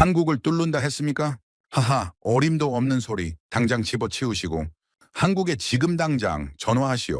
한국을 뚫는다 했습니까? 하하, 어림도 없는 소리 당장 집어치우시고 한국에 지금 당장 전화하시오.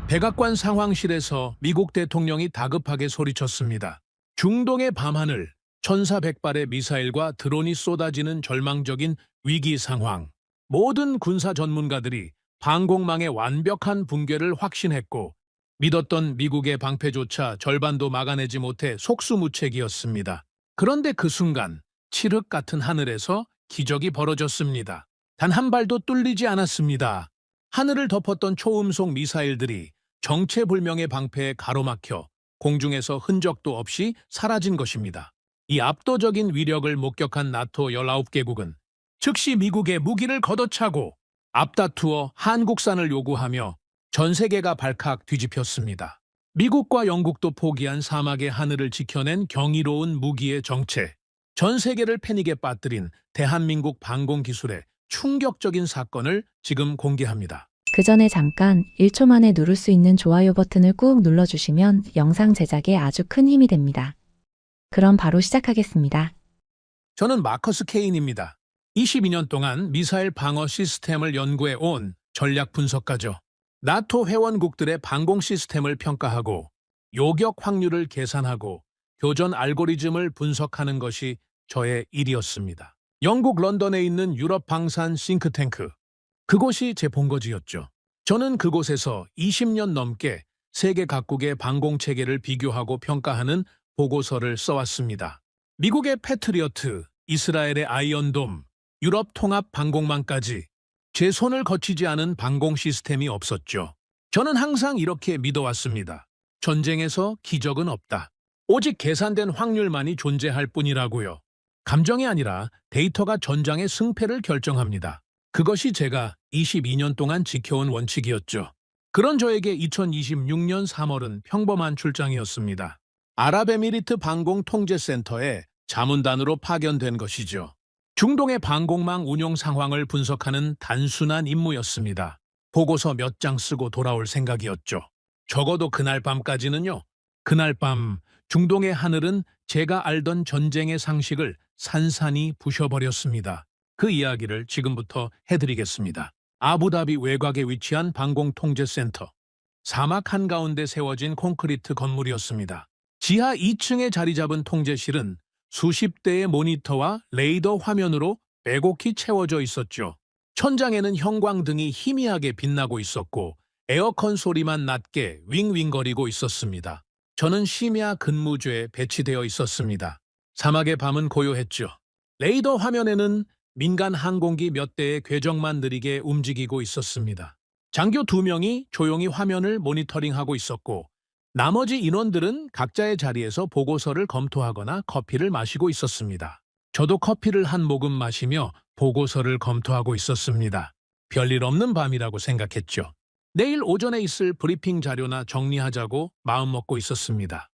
백악관 상황실에서 미국 대통령이 다급하게 소리쳤습니다. 중동의 밤하늘, 천사백발의 미사일과 드론이 쏟아지는 절망적인 위기 상황. 모든 군사 전문가들이 방공망의 완벽한 붕괴를 확신했고 믿었던 미국의 방패조차 절반도 막아내지 못해 속수무책이었습니다. 그런데 그 순간 칠흑 같은 하늘에서 기적이 벌어졌습니다. 단 한 발도 뚫리지 않았습니다. 하늘을 덮었던 초음속 미사일들이 정체불명의 방패에 가로막혀 공중에서 흔적도 없이 사라진 것입니다. 이 압도적인 위력을 목격한 나토 19개국은 즉시 미국의 무기를 걷어차고 앞다투어 한국산을 요구하며 전 세계가 발칵 뒤집혔습니다. 미국과 영국도 포기한 사막의 하늘을 지켜낸 경이로운 무기의 정체, 전 세계를 패닉에 빠뜨린 대한민국 방공기술의 충격적인 사건을 지금 공개합니다. 그 전에 잠깐 1초 만에 누를 수 있는 좋아요 버튼을 꾹 눌러주시면 영상 제작에 아주 큰 힘이 됩니다. 그럼 바로 시작하겠습니다. 저는 마커스 케인입니다. 22년 동안 미사일 방어 시스템을 연구해 온 전략 분석가죠. 나토 회원국들의 방공 시스템을 평가하고 요격 확률을 계산하고 교전 알고리즘을 분석하는 것이 저의 일이었습니다. 영국 런던에 있는 유럽 방산 싱크탱크, 그곳이 제 본거지였죠. 저는 그곳에서 20년 넘게 세계 각국의 방공 체계를 비교하고 평가하는 보고서를 써왔습니다. 미국의 패트리어트, 이스라엘의 아이언돔, 유럽 통합 방공망까지 제 손을 거치지 않은 방공 시스템이 없었죠. 저는 항상 이렇게 믿어왔습니다. 전쟁에서 기적은 없다. 오직 계산된 확률만이 존재할 뿐이라고요. 감정이 아니라 데이터가 전장의 승패를 결정합니다. 그것이 제가 22년 동안 지켜온 원칙이었죠. 그런 저에게 2026년 3월은 평범한 출장이었습니다. 아랍에미리트 방공통제센터에 자문단으로 파견된 것이죠. 중동의 방공망 운용 상황을 분석하는 단순한 임무였습니다. 보고서 몇 장 쓰고 돌아올 생각이었죠. 적어도 그날 밤까지는요. 그날 밤 중동의 하늘은 제가 알던 전쟁의 상식을 산산이 부셔버렸습니다. 그 이야기를 지금부터 해드리겠습니다. 아부다비 외곽에 위치한 방공통제센터. 사막 한가운데 세워진 콘크리트 건물이었습니다. 지하 2층에 자리 잡은 통제실은 수십 대의 모니터와 레이더 화면으로 빼곡히 채워져 있었죠. 천장에는 형광등이 희미하게 빛나고 있었고 에어컨 소리만 낮게 윙윙거리고 있었습니다. 저는 심야 근무조에 배치되어 있었습니다. 사막의 밤은 고요했죠. 레이더 화면에는 민간 항공기 몇 대의 궤적만 느리게 움직이고 있었습니다. 장교 2명이 조용히 화면을 모니터링하고 있었고 나머지 인원들은 각자의 자리에서 보고서를 검토하거나 커피를 마시고 있었습니다. 저도 커피를 한 모금 마시며 보고서를 검토하고 있었습니다. 별일 없는 밤이라고 생각했죠. 내일 오전에 있을 브리핑 자료나 정리하자고 마음먹고 있었습니다.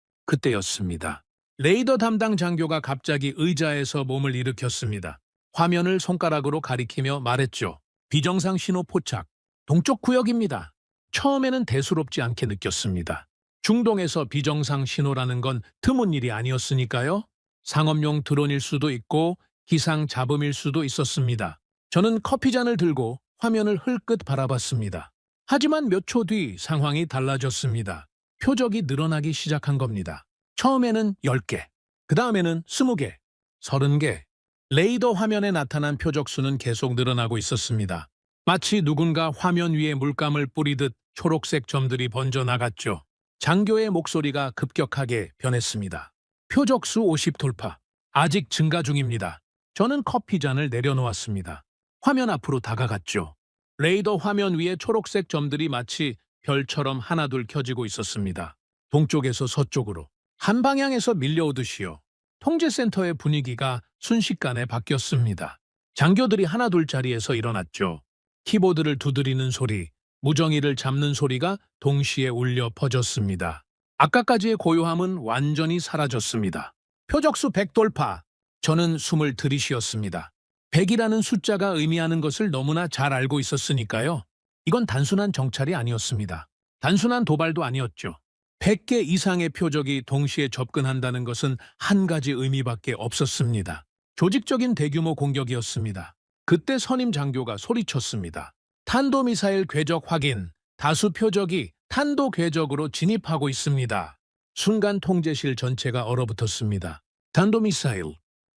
그때였습니다. 레이더 담당 장교가 갑자기 의자에서 몸을 일으켰습니다. 화면을 손가락으로 가리키며 말했죠. 비정상 신호 포착. 동쪽 구역입니다. 처음에는 대수롭지 않게 느꼈습니다. 중동에서 비정상 신호라는 건 드문 일이 아니었으니까요. 상업용 드론일 수도 있고 기상 잡음일 수도 있었습니다. 저는 커피잔을 들고 화면을 흘끗 바라봤습니다. 하지만 몇 초 뒤 상황이 달라졌습니다. 표적이 늘어나기 시작한 겁니다. 처음에는 10개, 그 다음에는 20개, 30개. 레이더 화면에 나타난 표적 수는 계속 늘어나고 있었습니다. 마치 누군가 화면 위에 물감을 뿌리듯 초록색 점들이 번져 나갔죠. 장교의 목소리가 급격하게 변했습니다. 표적 수 50 돌파. 아직 증가 중입니다. 저는 커피잔을 내려놓았습니다. 화면 앞으로 다가갔죠. 레이더 화면 위에 초록색 점들이 마치 별처럼 하나둘 켜지고 있었습니다. 동쪽에서 서쪽으로, 한 방향에서 밀려오듯이요. 통제센터의 분위기가 순식간에 바뀌었습니다. 장교들이 하나둘 자리에서 일어났죠. 키보드를 두드리는 소리, 무정이를 잡는 소리가 동시에 울려 퍼졌습니다. 아까까지의 고요함은 완전히 사라졌습니다. 표적수 100 돌파. 저는 숨을 들이쉬었습니다. 100이라는 숫자가 의미하는 것을 너무나 잘 알고 있었으니까요. 이건 단순한 정찰이 아니었습니다. 단순한 도발도 아니었죠. 100개 이상의 표적이 동시에 접근한다는 것은 한 가지 의미밖에 없었습니다. 조직적인 대규모 공격이었습니다. 그때 선임 장교가 소리쳤습니다. 탄도미사일 궤적 확인, 다수 표적이 탄도 궤적으로 진입하고 있습니다. 순간 통제실 전체가 얼어붙었습니다. 탄도미사일,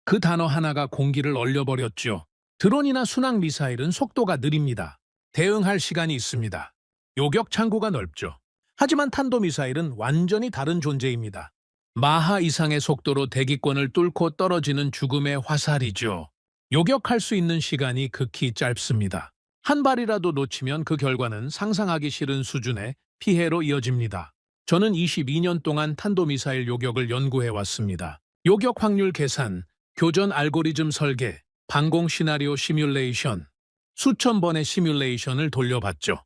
그 단어 하나가 공기를 얼려버렸죠. 드론이나 순항 미사일은 속도가 느립니다. 대응할 시간이 있습니다. 요격 창구가 넓죠. 하지만 탄도미사일은 완전히 다른 존재입니다. 마하 이상의 속도로 대기권을 뚫고 떨어지는 죽음의 화살이죠. 요격할 수 있는 시간이 극히 짧습니다. 한 발이라도 놓치면 그 결과는 상상하기 싫은 수준의 피해로 이어집니다. 저는 22년 동안 탄도미사일 요격을 연구해 왔습니다. 요격 확률 계산, 교전 알고리즘 설계, 방공 시나리오 시뮬레이션, 수천 번의 시뮬레이션을 돌려봤죠.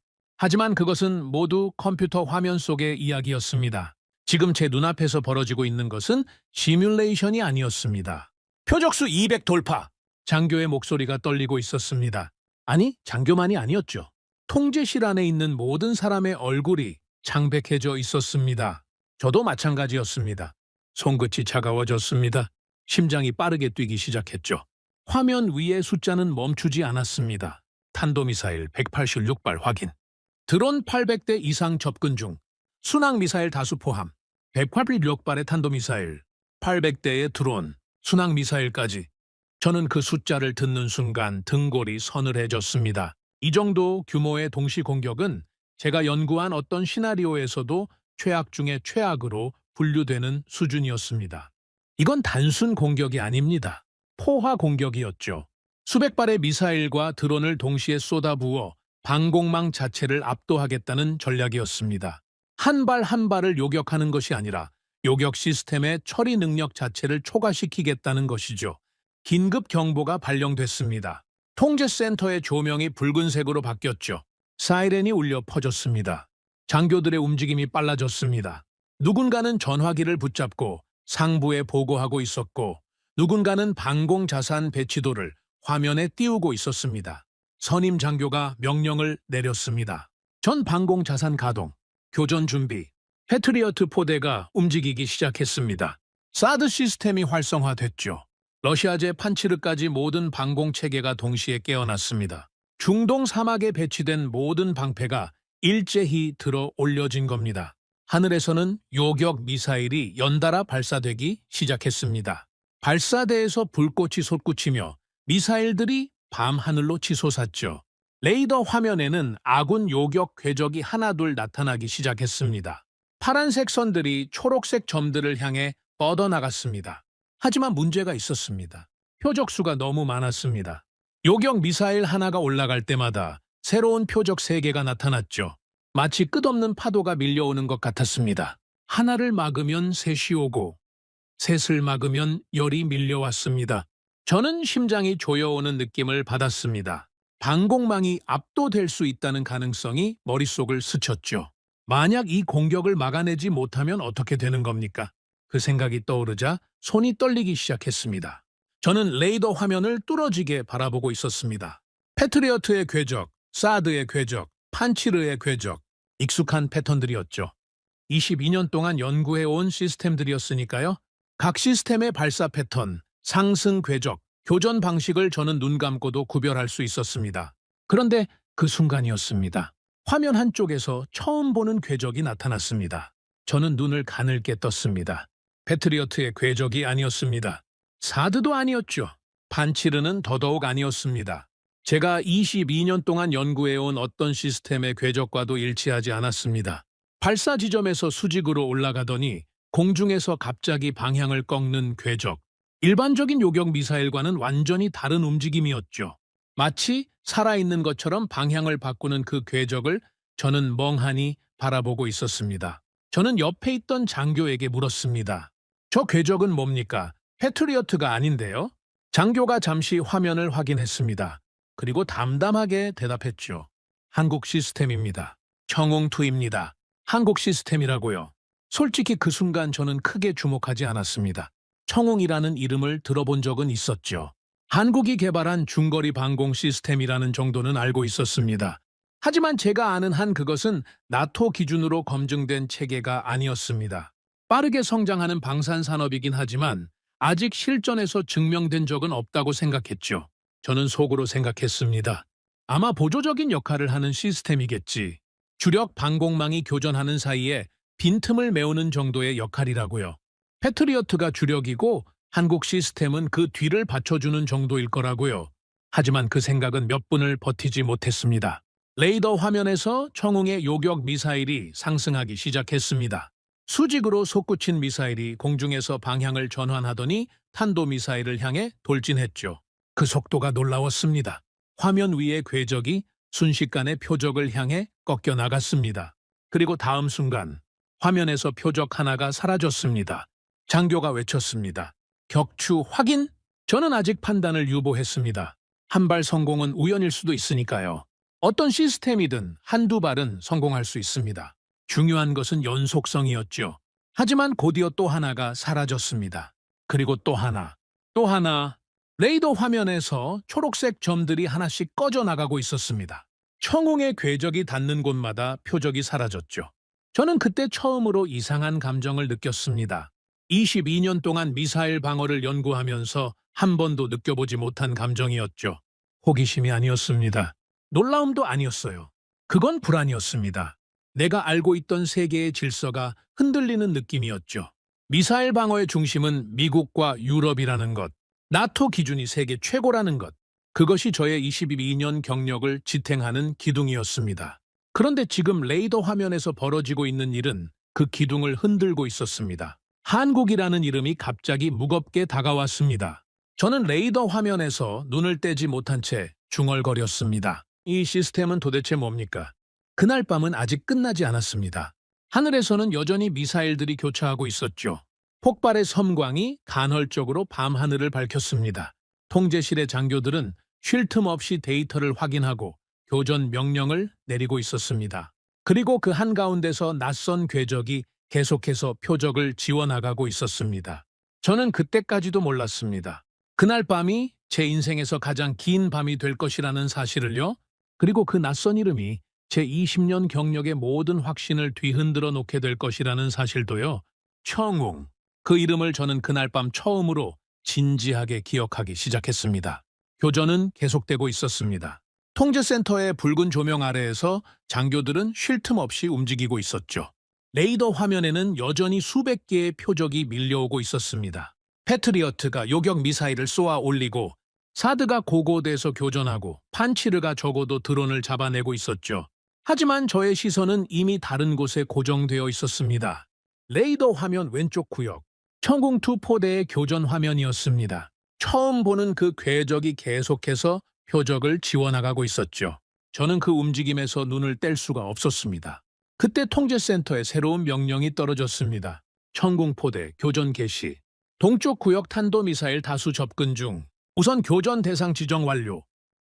하지만 그것은 모두 컴퓨터 화면 속의 이야기였습니다. 지금 제 눈앞에서 벌어지고 있는 것은 시뮬레이션이 아니었습니다. 표적수 200 돌파! 장교의 목소리가 떨리고 있었습니다. 아니, 장교만이 아니었죠. 통제실 안에 있는 모든 사람의 얼굴이 창백해져 있었습니다. 저도 마찬가지였습니다. 손끝이 차가워졌습니다. 심장이 빠르게 뛰기 시작했죠. 화면 위의 숫자는 멈추지 않았습니다. 탄도미사일 186발 확인. 드론 800대 이상 접근 중. 순항미사일 다수 포함. 186발의 탄도미사일, 800대의 드론, 순항미사일까지. 저는 그 숫자를 듣는 순간 등골이 서늘해졌습니다. 이 정도 규모의 동시 공격은 제가 연구한 어떤 시나리오에서도 최악 중의 최악으로 분류되는 수준이었습니다. 이건 단순 공격이 아닙니다. 포화 공격이었죠. 수백 발의 미사일과 드론을 동시에 쏟아부어 방공망 자체를 압도하겠다는 전략이었습니다. 한 발 한 발을 요격하는 것이 아니라 요격 시스템의 처리 능력 자체를 초과시키겠다는 것이죠. 긴급 경보가 발령됐습니다. 통제센터의 조명이 붉은색으로 바뀌었죠. 사이렌이 울려 퍼졌습니다. 장교들의 움직임이 빨라졌습니다. 누군가는 전화기를 붙잡고 상부에 보고하고 있었고 누군가는 방공 자산 배치도를 화면에 띄우고 있었습니다. 선임 장교가 명령을 내렸습니다. 전 방공 자산 가동, 교전 준비, 패트리어트 포대가 움직이기 시작했습니다. 사드 시스템이 활성화됐죠. 러시아제 판치르까지 모든 방공 체계가 동시에 깨어났습니다. 중동 사막에 배치된 모든 방패가 일제히 들어 올려진 겁니다. 하늘에서는 요격 미사일이 연달아 발사되기 시작했습니다. 발사대에서 불꽃이 솟구치며 미사일들이 밤하늘로 치솟았죠. 레이더 화면에는 아군 요격 궤적이 하나둘 나타나기 시작했습니다. 파란색 선들이 초록색 점들을 향해 뻗어나갔습니다. 하지만 문제가 있었습니다. 표적수가 너무 많았습니다. 요격 미사일 하나가 올라갈 때마다 새로운 표적 3개가 나타났죠. 마치 끝없는 파도가 밀려오는 것 같았습니다. 하나를 막으면 셋이 오고 셋을 막으면 열이 밀려왔습니다. 저는 심장이 조여오는 느낌을 받았습니다. 방공망이 압도될 수 있다는 가능성이 머릿속을 스쳤죠. 만약 이 공격을 막아내지 못하면 어떻게 되는 겁니까? 그 생각이 떠오르자 손이 떨리기 시작했습니다. 저는 레이더 화면을 뚫어지게 바라보고 있었습니다. 패트리어트의 궤적, 사드의 궤적, 판치르의 궤적, 익숙한 패턴들이었죠. 22년 동안 연구해온 시스템들이었으니까요. 각 시스템의 발사 패턴, 상승 궤적, 교전 방식을 저는 눈 감고도 구별할 수 있었습니다. 그런데 그 순간이었습니다. 화면 한쪽에서 처음 보는 궤적이 나타났습니다. 저는 눈을 가늘게 떴습니다. 패트리어트의 궤적이 아니었습니다. 사드도 아니었죠. 판치르는 더더욱 아니었습니다. 제가 22년 동안 연구해온 어떤 시스템의 궤적과도 일치하지 않았습니다. 발사 지점에서 수직으로 올라가더니 공중에서 갑자기 방향을 꺾는 궤적. 일반적인 요격 미사일과는 완전히 다른 움직임이었죠. 마치 살아있는 것처럼 방향을 바꾸는 그 궤적을 저는 멍하니 바라보고 있었습니다. 저는 옆에 있던 장교에게 물었습니다. 저 궤적은 뭡니까? 패트리어트가 아닌데요? 장교가 잠시 화면을 확인했습니다. 그리고 담담하게 대답했죠. 한국 시스템입니다. 청웅2입니다. 한국 시스템이라고요. 솔직히 그 순간 저는 크게 주목하지 않았습니다. 청웅이라는 이름을 들어본 적은 있었죠. 한국이 개발한 중거리 방공 시스템이라는 정도는 알고 있었습니다. 하지만 제가 아는 한 그것은 나토 기준으로 검증된 체계가 아니었습니다. 빠르게 성장하는 방산 산업이긴 하지만 아직 실전에서 증명된 적은 없다고 생각했죠. 저는 속으로 생각했습니다. 아마 보조적인 역할을 하는 시스템이겠지. 주력 방공망이 교전하는 사이에 빈틈을 메우는 정도의 역할이라고요. 패트리어트가 주력이고 한국 시스템은 그 뒤를 받쳐주는 정도일 거라고요. 하지만 그 생각은 몇 분을 버티지 못했습니다. 레이더 화면에서 청웅의 요격 미사일이 상승하기 시작했습니다. 수직으로 솟구친 미사일이 공중에서 방향을 전환하더니 탄도미사일을 향해 돌진했죠. 그 속도가 놀라웠습니다. 화면 위의 궤적이 순식간에 표적을 향해 꺾여 나갔습니다. 그리고 다음 순간 화면에서 표적 하나가 사라졌습니다. 장교가 외쳤습니다. 격추 확인? 저는 아직 판단을 유보했습니다. 한 발 성공은 우연일 수도 있으니까요. 어떤 시스템이든 한두 발은 성공할 수 있습니다. 중요한 것은 연속성이었죠. 하지만 곧이어 또 하나가 사라졌습니다. 그리고 또 하나, 또 하나. 레이더 화면에서 초록색 점들이 하나씩 꺼져 나가고 있었습니다. 청웅의 궤적이 닿는 곳마다 표적이 사라졌죠. 저는 그때 처음으로 이상한 감정을 느꼈습니다. 22년 동안 미사일 방어를 연구하면서 한 번도 느껴보지 못한 감정이었죠. 호기심이 아니었습니다. 놀라움도 아니었어요. 그건 불안이었습니다. 내가 알고 있던 세계의 질서가 흔들리는 느낌이었죠. 미사일 방어의 중심은 미국과 유럽이라는 것, 나토 기준이 세계 최고라는 것, 그것이 저의 22년 경력을 지탱하는 기둥이었습니다. 그런데 지금 레이더 화면에서 벌어지고 있는 일은 그 기둥을 흔들고 있었습니다. 한국이라는 이름이 갑자기 무겁게 다가왔습니다. 저는 레이더 화면에서 눈을 떼지 못한 채 중얼거렸습니다. 이 시스템은 도대체 뭡니까? 그날 밤은 아직 끝나지 않았습니다. 하늘에서는 여전히 미사일들이 교차하고 있었죠. 폭발의 섬광이 간헐적으로 밤하늘을 밝혔습니다. 통제실의 장교들은 쉴 틈 없이 데이터를 확인하고 교전 명령을 내리고 있었습니다. 그리고 그 한가운데서 낯선 궤적이 계속해서 표적을 지워나가고 있었습니다. 저는 그때까지도 몰랐습니다. 그날 밤이 제 인생에서 가장 긴 밤이 될 것이라는 사실을요. 그리고 그 낯선 이름이 제 20년 경력의 모든 확신을 뒤흔들어 놓게 될 것이라는 사실도요. 청웅. 그 이름을 저는 그날 밤 처음으로 진지하게 기억하기 시작했습니다. 교전은 계속되고 있었습니다. 통제센터의 붉은 조명 아래에서 장교들은 쉴 틈 없이 움직이고 있었죠. 레이더 화면에는 여전히 수백 개의 표적이 밀려오고 있었습니다. 패트리어트가 요격 미사일을 쏘아 올리고 사드가 고고대에서 교전하고 판치르가 적어도 드론을 잡아내고 있었죠. 하지만 저의 시선은 이미 다른 곳에 고정되어 있었습니다. 레이더 화면 왼쪽 구역, 청궁2 포대의 교전 화면이었습니다. 처음 보는 그 궤적이 계속해서 표적을 지워나가고 있었죠. 저는 그 움직임에서 눈을 뗄 수가 없었습니다. 그때 통제센터에 새로운 명령이 떨어졌습니다. 청궁포대 교전 개시. 동쪽 구역 탄도미사일 다수 접근 중. 우선 교전 대상 지정 완료.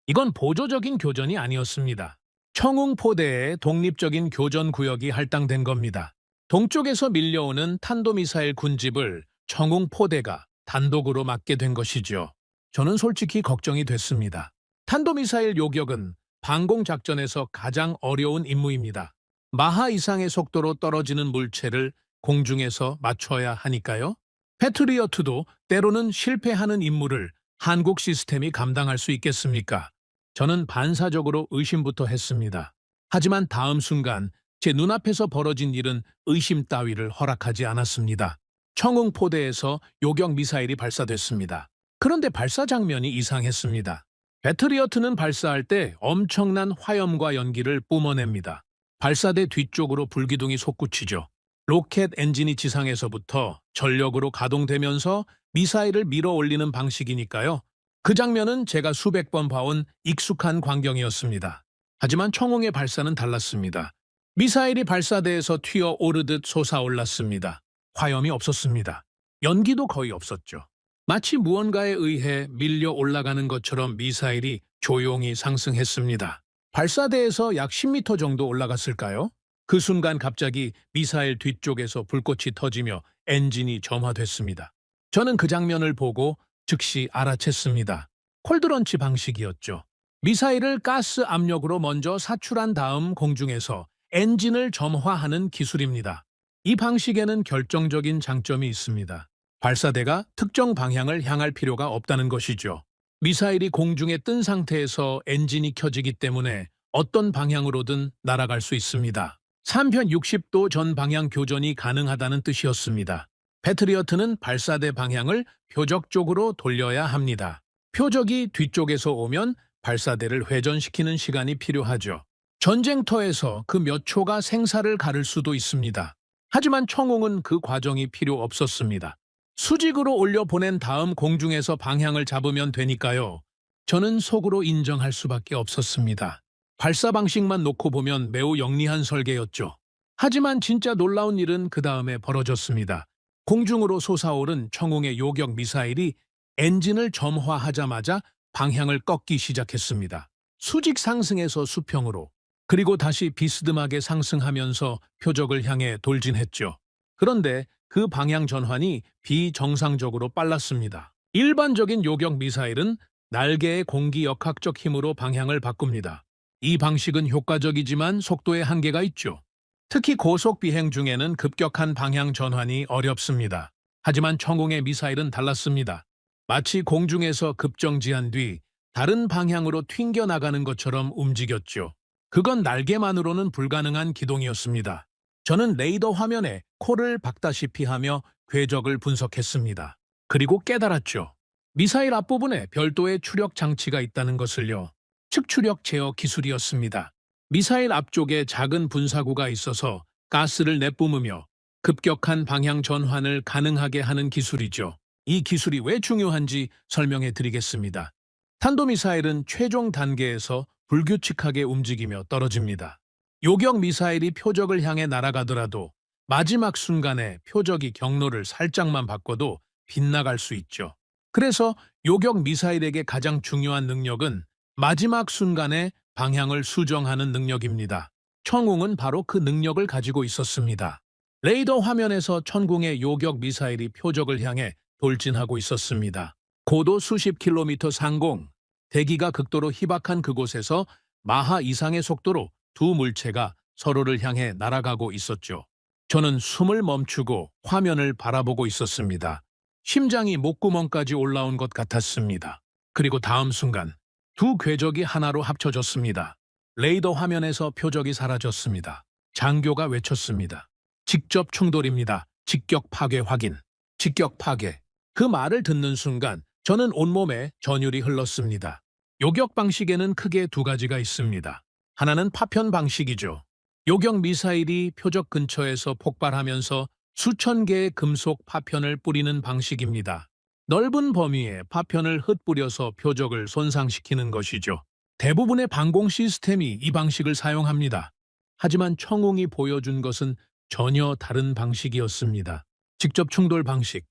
이건 보조적인 교전이 아니었습니다. 청웅포대의 독립적인 교전 구역이 할당된 겁니다. 동쪽에서 밀려오는 탄도미사일 군집을 청웅포대가 단독으로 맡게 된 것이죠. 저는 솔직히 걱정이 됐습니다. 탄도미사일 요격은 방공작전에서 가장 어려운 임무입니다. 마하 이상의 속도로 떨어지는 물체를 공중에서 맞춰야 하니까요. 패트리어트도 때로는 실패하는 임무를 한국 시스템이 감당할 수 있겠습니까? 저는 반사적으로 의심부터 했습니다. 하지만 다음 순간 제 눈앞에서 벌어진 일은 의심 따위를 허락하지 않았습니다. 청웅포대에서 요격 미사일이 발사됐습니다. 그런데 발사 장면이 이상했습니다. 패트리어트는 발사할 때 엄청난 화염과 연기를 뿜어냅니다. 발사대 뒤쪽으로 불기둥이 솟구치죠. 로켓 엔진이 지상에서부터 전력으로 가동되면서 미사일을 밀어 올리는 방식이니까요. 그 장면은 제가 수백 번 봐온 익숙한 광경이었습니다. 하지만 청웅의 발사는 달랐습니다. 미사일이 발사대에서 튀어 오르듯 솟아올랐습니다. 화염이 없었습니다. 연기도 거의 없었죠. 마치 무언가에 의해 밀려 올라가는 것처럼 미사일이 조용히 상승했습니다. 발사대에서 약 10m 정도 올라갔을까요? 그 순간 갑자기 미사일 뒤쪽에서 불꽃이 터지며 엔진이 점화됐습니다. 저는 그 장면을 보고 즉시 알아챘습니다. 콜드런치 방식이었죠. 미사일을 가스 압력으로 먼저 사출한 다음 공중에서 엔진을 점화하는 기술입니다. 이 방식에는 결정적인 장점이 있습니다. 발사대가 특정 방향을 향할 필요가 없다는 것이죠. 미사일이 공중에 뜬 상태에서 엔진이 켜지기 때문에 어떤 방향으로든 날아갈 수 있습니다. 360도 전 방향 교전이 가능하다는 뜻이었습니다. 패트리어트는 발사대 방향을 표적 쪽으로 돌려야 합니다. 표적이 뒤쪽에서 오면 발사대를 회전시키는 시간이 필요하죠. 전쟁터에서 그 몇 초가 생사를 가를 수도 있습니다. 하지만 청웅은 그 과정이 필요 없었습니다. 수직으로 올려 보낸 다음 공중에서 방향을 잡으면 되니까요. 저는 속으로 인정할 수밖에 없었습니다. 발사 방식만 놓고 보면 매우 영리한 설계였죠. 하지만 진짜 놀라운 일은 그 다음에 벌어졌습니다. 공중으로 솟아오른 청웅의 요격 미사일이 엔진을 점화하자마자 방향을 꺾기 시작했습니다. 수직 상승에서 수평으로, 그리고 다시 비스듬하게 상승하면서 표적을 향해 돌진했죠. 그런데 그 방향 전환이 비정상적으로 빨랐습니다. 일반적인 요격 미사일은 날개의 공기역학적 힘으로 방향을 바꿉니다. 이 방식은 효과적이지만 속도에 한계가 있죠. 특히 고속 비행 중에는 급격한 방향 전환이 어렵습니다. 하지만 청웅의 미사일은 달랐습니다. 마치 공중에서 급정지한 뒤 다른 방향으로 튕겨나가는 것처럼 움직였죠. 그건 날개만으로는 불가능한 기동이었습니다. 저는 레이더 화면에 코를 박다시피 하며 궤적을 분석했습니다. 그리고 깨달았죠. 미사일 앞부분에 별도의 추력 장치가 있다는 것을요. 측추력 제어 기술이었습니다. 미사일 앞쪽에 작은 분사구가 있어서 가스를 내뿜으며 급격한 방향 전환을 가능하게 하는 기술이죠. 이 기술이 왜 중요한지 설명해 드리겠습니다. 탄도미사일은 최종 단계에서 불규칙하게 움직이며 떨어집니다. 요격 미사일이 표적을 향해 날아가더라도 마지막 순간에 표적이 경로를 살짝만 바꿔도 빗나갈 수 있죠. 그래서 요격 미사일에게 가장 중요한 능력은 마지막 순간에 방향을 수정하는 능력입니다. 청웅은 바로 그 능력을 가지고 있었습니다. 레이더 화면에서 천궁의 요격 미사일이 표적을 향해 돌진하고 있었습니다. 고도 수십 킬로미터 상공, 대기가 극도로 희박한 그곳에서 마하 이상의 속도로 두 물체가 서로를 향해 날아가고 있었죠. 저는 숨을 멈추고 화면을 바라보고 있었습니다. 심장이 목구멍까지 올라온 것 같았습니다. 그리고 다음 순간 두 궤적이 하나로 합쳐졌습니다. 레이더 화면에서 표적이 사라졌습니다. 장교가 외쳤습니다. 직접 충돌입니다. 직격 파괴 확인. 직격 파괴. 그 말을 듣는 순간 저는 온몸에 전율이 흘렀습니다. 요격 방식에는 크게 두 가지가 있습니다. 하나는 파편 방식이죠. 요격 미사일이 표적 근처에서 폭발하면서 수천 개의 금속 파편을 뿌리는 방식입니다. 넓은 범위에 파편을 흩뿌려서 표적을 손상시키는 것이죠. 대부분의 방공 시스템이 이 방식을 사용합니다. 하지만 청웅이 보여준 것은 전혀 다른 방식이었습니다. 직접 충돌 방식.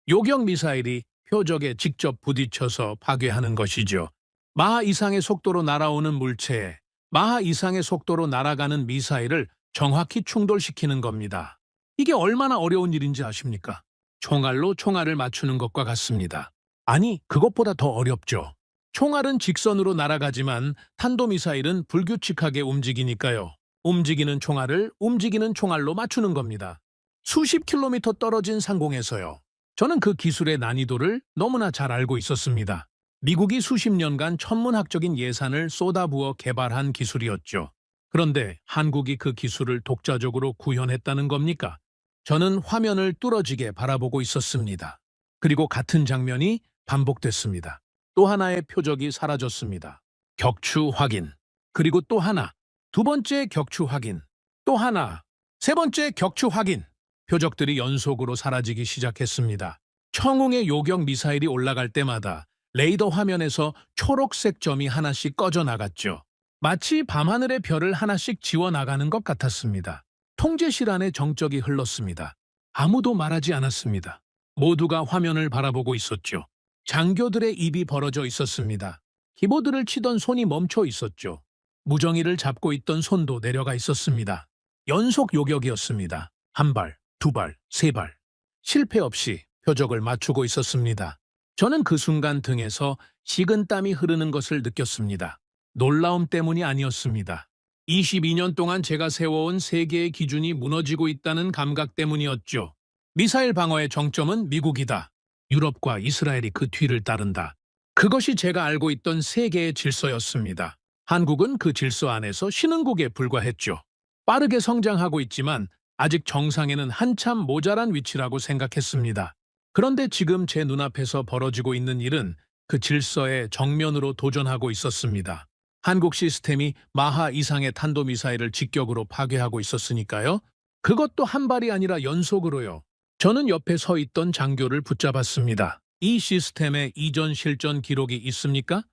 요격 미사일이 표적에 직접 부딪혀서 파괴하는 것이죠. 마하 이상의 속도로 날아오는 물체에 마하 이상의 속도로 날아가는 미사일을 정확히 충돌시키는 겁니다. 이게 얼마나 어려운 일인지 아십니까? 총알로 총알을 맞추는 것과 같습니다. 아니, 그것보다 더 어렵죠. 총알은 직선으로 날아가지만 탄도미사일은 불규칙하게 움직이니까요. 움직이는 총알을 움직이는 총알로 맞추는 겁니다. 수십 킬로미터 떨어진 상공에서요. 저는 그 기술의 난이도를 너무나 잘 알고 있었습니다. 미국이 수십 년간 천문학적인 예산을 쏟아부어 개발한 기술이었죠. 그런데 한국이 그 기술을 독자적으로 구현했다는 겁니까? 저는 화면을 뚫어지게 바라보고 있었습니다. 그리고 같은 장면이 반복됐습니다. 또 하나의 표적이 사라졌습니다. 격추 확인. 그리고 또 하나. 두 번째 격추 확인. 또 하나. 세 번째 격추 확인. 표적들이 연속으로 사라지기 시작했습니다. 청웅의 요격 미사일이 올라갈 때마다 레이더 화면에서 초록색 점이 하나씩 꺼져 나갔죠. 마치 밤하늘의 별을 하나씩 지워나가는 것 같았습니다. 통제실 안에 정적이 흘렀습니다. 아무도 말하지 않았습니다. 모두가 화면을 바라보고 있었죠. 장교들의 입이 벌어져 있었습니다. 키보드를 치던 손이 멈춰 있었죠. 무정이를 잡고 있던 손도 내려가 있었습니다. 연속 요격이었습니다. 한 발, 두 발, 세 발. 실패 없이 표적을 맞추고 있었습니다. 저는 그 순간 등에서 식은땀이 흐르는 것을 느꼈습니다. 놀라움 때문이 아니었습니다. 22년 동안 제가 세워온 세계의 기준이 무너지고 있다는 감각 때문이었죠. 미사일 방어의 정점은 미국이다. 유럽과 이스라엘이 그 뒤를 따른다. 그것이 제가 알고 있던 세계의 질서였습니다. 한국은 그 질서 안에서 신흥국에 불과했죠. 빠르게 성장하고 있지만 아직 정상에는 한참 모자란 위치라고 생각했습니다. 그런데 지금 제 눈앞에서 벌어지고 있는 일은 그 질서에 정면으로 도전하고 있었습니다. 한국 시스템이 마하 이상의 탄도미사일을 직격으로 파괴하고 있었으니까요. 그것도 한 발이 아니라 연속으로요. 저는 옆에 서 있던 장교를 붙잡았습니다. 이 시스템의 이전 실전 기록이 있습니까?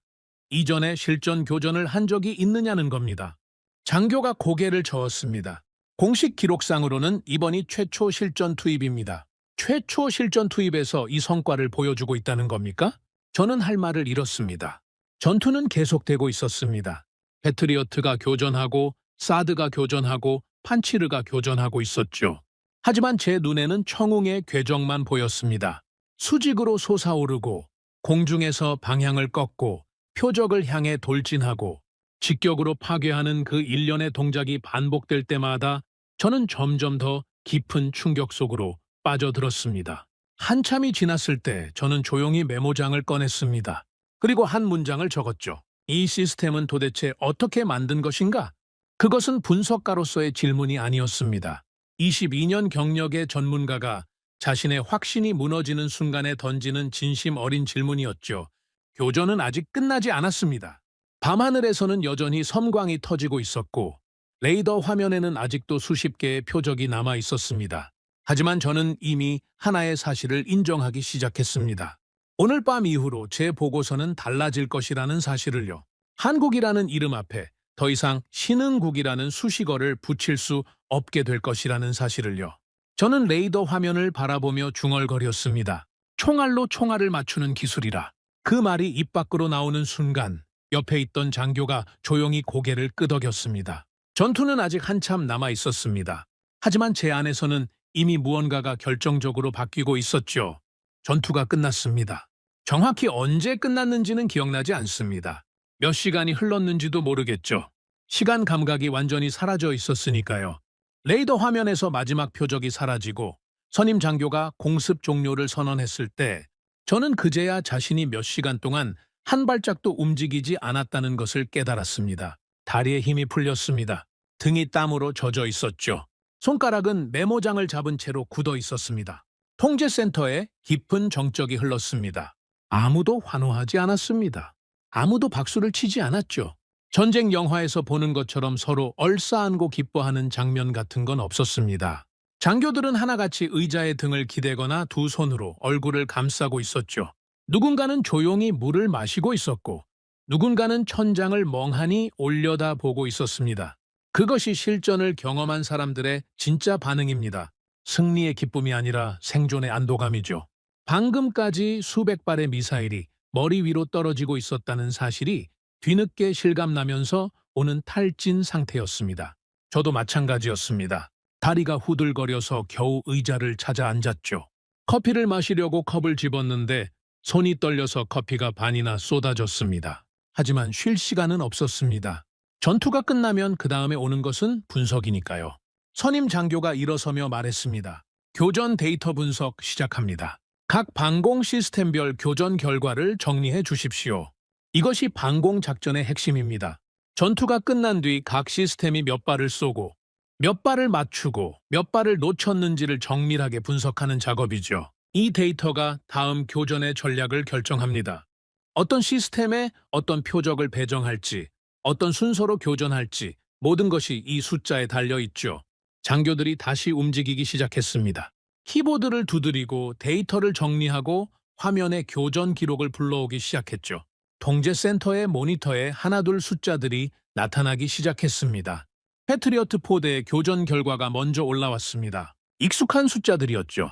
이전에 실전 교전을 한 적이 있느냐는 겁니다. 장교가 고개를 저었습니다. 공식 기록상으로는 이번이 최초 실전 투입입니다. 최초 실전 투입에서 이 성과를 보여주고 있다는 겁니까? 저는 할 말을 잃었습니다. 전투는 계속되고 있었습니다. 패트리어트가 교전하고 사드가 교전하고 판치르가 교전하고 있었죠. 하지만 제 눈에는 청웅의 궤적만 보였습니다. 수직으로 솟아오르고 공중에서 방향을 꺾고 표적을 향해 돌진하고 직격으로 파괴하는 그 일련의 동작이 반복될 때마다 저는 점점 더 깊은 충격 속으로 빠져들었습니다. 한참이 지났을 때 저는 조용히 메모장을 꺼냈습니다. 그리고 한 문장을 적었죠. 이 시스템은 도대체 어떻게 만든 것인가? 그것은 분석가로서의 질문이 아니었습니다. 22년 경력의 전문가가 자신의 확신이 무너지는 순간에 던지는 진심 어린 질문이었죠. 교전은 아직 끝나지 않았습니다. 밤하늘에서는 여전히 섬광이 터지고 있었고 레이더 화면에는 아직도 수십 개의 표적이 남아 있었습니다. 하지만 저는 이미 하나의 사실을 인정하기 시작했습니다. 오늘 밤 이후로 제 보고서는 달라질 것이라는 사실을요. 한국이라는 이름 앞에 더 이상 신흥국이라는 수식어를 붙일 수 없게 될 것이라는 사실을요. 저는 레이더 화면을 바라보며 중얼거렸습니다. 총알로 총알을 맞추는 기술이라. 그 말이 입 밖으로 나오는 순간 옆에 있던 장교가 조용히 고개를 끄덕였습니다. 전투는 아직 한참 남아 있었습니다. 하지만 제 안에서는 이미 무언가가 결정적으로 바뀌고 있었죠. 전투가 끝났습니다. 정확히 언제 끝났는지는 기억나지 않습니다. 몇 시간이 흘렀는지도 모르겠죠. 시간 감각이 완전히 사라져 있었으니까요. 레이더 화면에서 마지막 표적이 사라지고 선임 장교가 공습 종료를 선언했을 때 저는 그제야 자신이 몇 시간 동안 한 발짝도 움직이지 않았다는 것을 깨달았습니다. 다리에 힘이 풀렸습니다. 등이 땀으로 젖어 있었죠. 손가락은 메모장을 잡은 채로 굳어 있었습니다. 통제센터에 깊은 정적이 흘렀습니다. 아무도 환호하지 않았습니다. 아무도 박수를 치지 않았죠. 전쟁 영화에서 보는 것처럼 서로 얼싸안고 기뻐하는 장면 같은 건 없었습니다. 장교들은 하나같이 의자의 등을 기대거나 두 손으로 얼굴을 감싸고 있었죠. 누군가는 조용히 물을 마시고 있었고 누군가는 천장을 멍하니 올려다보고 있었습니다. 그것이 실전을 경험한 사람들의 진짜 반응입니다. 승리의 기쁨이 아니라 생존의 안도감이죠. 방금까지 수백 발의 미사일이 머리 위로 떨어지고 있었다는 사실이 뒤늦게 실감나면서 오는 탈진 상태였습니다. 저도 마찬가지였습니다. 다리가 후들거려서 겨우 의자를 찾아 앉았죠. 커피를 마시려고 컵을 집었는데 손이 떨려서 커피가 반이나 쏟아졌습니다. 하지만 쉴 시간은 없었습니다. 전투가 끝나면 그 다음에 오는 것은 분석이니까요. 선임 장교가 일어서며 말했습니다. 교전 데이터 분석 시작합니다. 각 방공 시스템별 교전 결과를 정리해 주십시오. 이것이 방공 작전의 핵심입니다. 전투가 끝난 뒤 각 시스템이 몇 발을 쏘고 몇 발을 맞추고 몇 발을 놓쳤는지를 정밀하게 분석하는 작업이죠. 이 데이터가 다음 교전의 전략을 결정합니다. 어떤 시스템에 어떤 표적을 배정할지, 어떤 순서로 교전할지 모든 것이 이 숫자에 달려 있죠. 장교들이 다시 움직이기 시작했습니다. 키보드를 두드리고 데이터를 정리하고 화면에 교전 기록을 불러오기 시작했죠. 통제센터의 모니터에 하나둘 숫자들이 나타나기 시작했습니다. 패트리어트 포대의 교전 결과가 먼저 올라왔습니다. 익숙한 숫자들이었죠.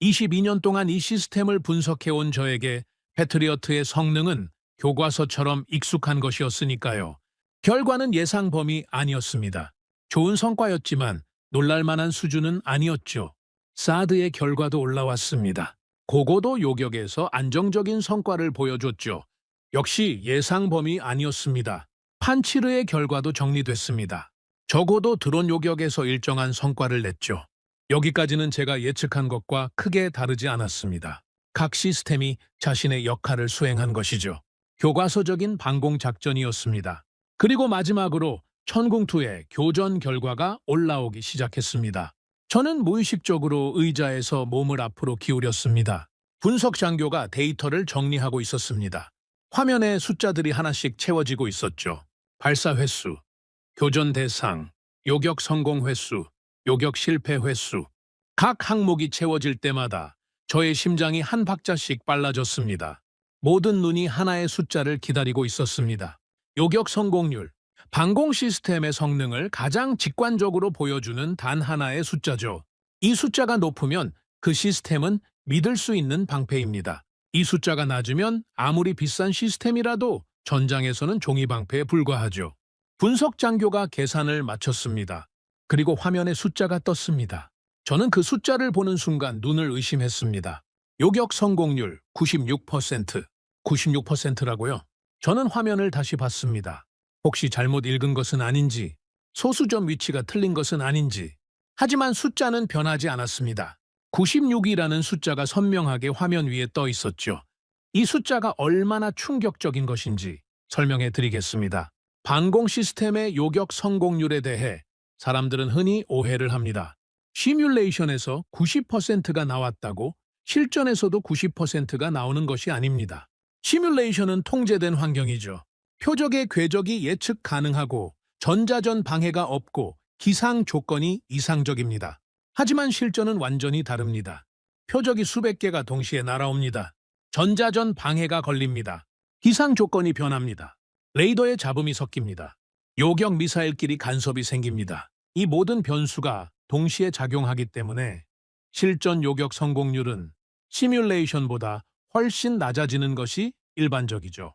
22년 동안 이 시스템을 분석해온 저에게 패트리어트의 성능은 교과서처럼 익숙한 것이었으니까요. 결과는 예상 범위 아니었습니다. 좋은 성과였지만 놀랄만한 수준은 아니었죠. 사드의 결과도 올라왔습니다. 고고도 요격에서 안정적인 성과를 보여줬죠. 역시 예상 범위 아니었습니다. 판치르의 결과도 정리됐습니다. 적어도 드론 요격에서 일정한 성과를 냈죠. 여기까지는 제가 예측한 것과 크게 다르지 않았습니다. 각 시스템이 자신의 역할을 수행한 것이죠. 교과서적인 방공 작전이었습니다. 그리고 마지막으로 천궁2의 교전 결과가 올라오기 시작했습니다. 저는 무의식적으로 의자에서 몸을 앞으로 기울였습니다. 분석 장교가 데이터를 정리하고 있었습니다. 화면에 숫자들이 하나씩 채워지고 있었죠. 발사 횟수, 교전 대상, 요격 성공 횟수, 요격 실패 횟수. 각 항목이 채워질 때마다 저의 심장이 한 박자씩 빨라졌습니다. 모든 눈이 하나의 숫자를 기다리고 있었습니다. 요격 성공률, 방공 시스템의 성능을 가장 직관적으로 보여주는 단 하나의 숫자죠. 이 숫자가 높으면 그 시스템은 믿을 수 있는 방패입니다. 이 숫자가 낮으면 아무리 비싼 시스템이라도 전장에서는 종이방패에 불과하죠. 분석 장교가 계산을 마쳤습니다. 그리고 화면에 숫자가 떴습니다. 저는 그 숫자를 보는 순간 눈을 의심했습니다. 요격 성공률 96%. 96%라고요? 저는 화면을 다시 봤습니다. 혹시 잘못 읽은 것은 아닌지, 소수점 위치가 틀린 것은 아닌지. 하지만 숫자는 변하지 않았습니다. 96이라는 숫자가 선명하게 화면 위에 떠 있었죠. 이 숫자가 얼마나 충격적인 것인지 설명해 드리겠습니다. 방공 시스템의 요격 성공률에 대해 사람들은 흔히 오해를 합니다. 시뮬레이션에서 90%가 나왔다고 실전에서도 90%가 나오는 것이 아닙니다. 시뮬레이션은 통제된 환경이죠. 표적의 궤적이 예측 가능하고 전자전 방해가 없고 기상 조건이 이상적입니다. 하지만 실전은 완전히 다릅니다. 표적이 수백 개가 동시에 날아옵니다. 전자전 방해가 걸립니다. 기상 조건이 변합니다. 레이더에 잡음이 섞입니다. 요격 미사일끼리 간섭이 생깁니다. 이 모든 변수가 동시에 작용하기 때문에 실전 요격 성공률은 시뮬레이션보다 훨씬 낮아지는 것이 일반적이죠.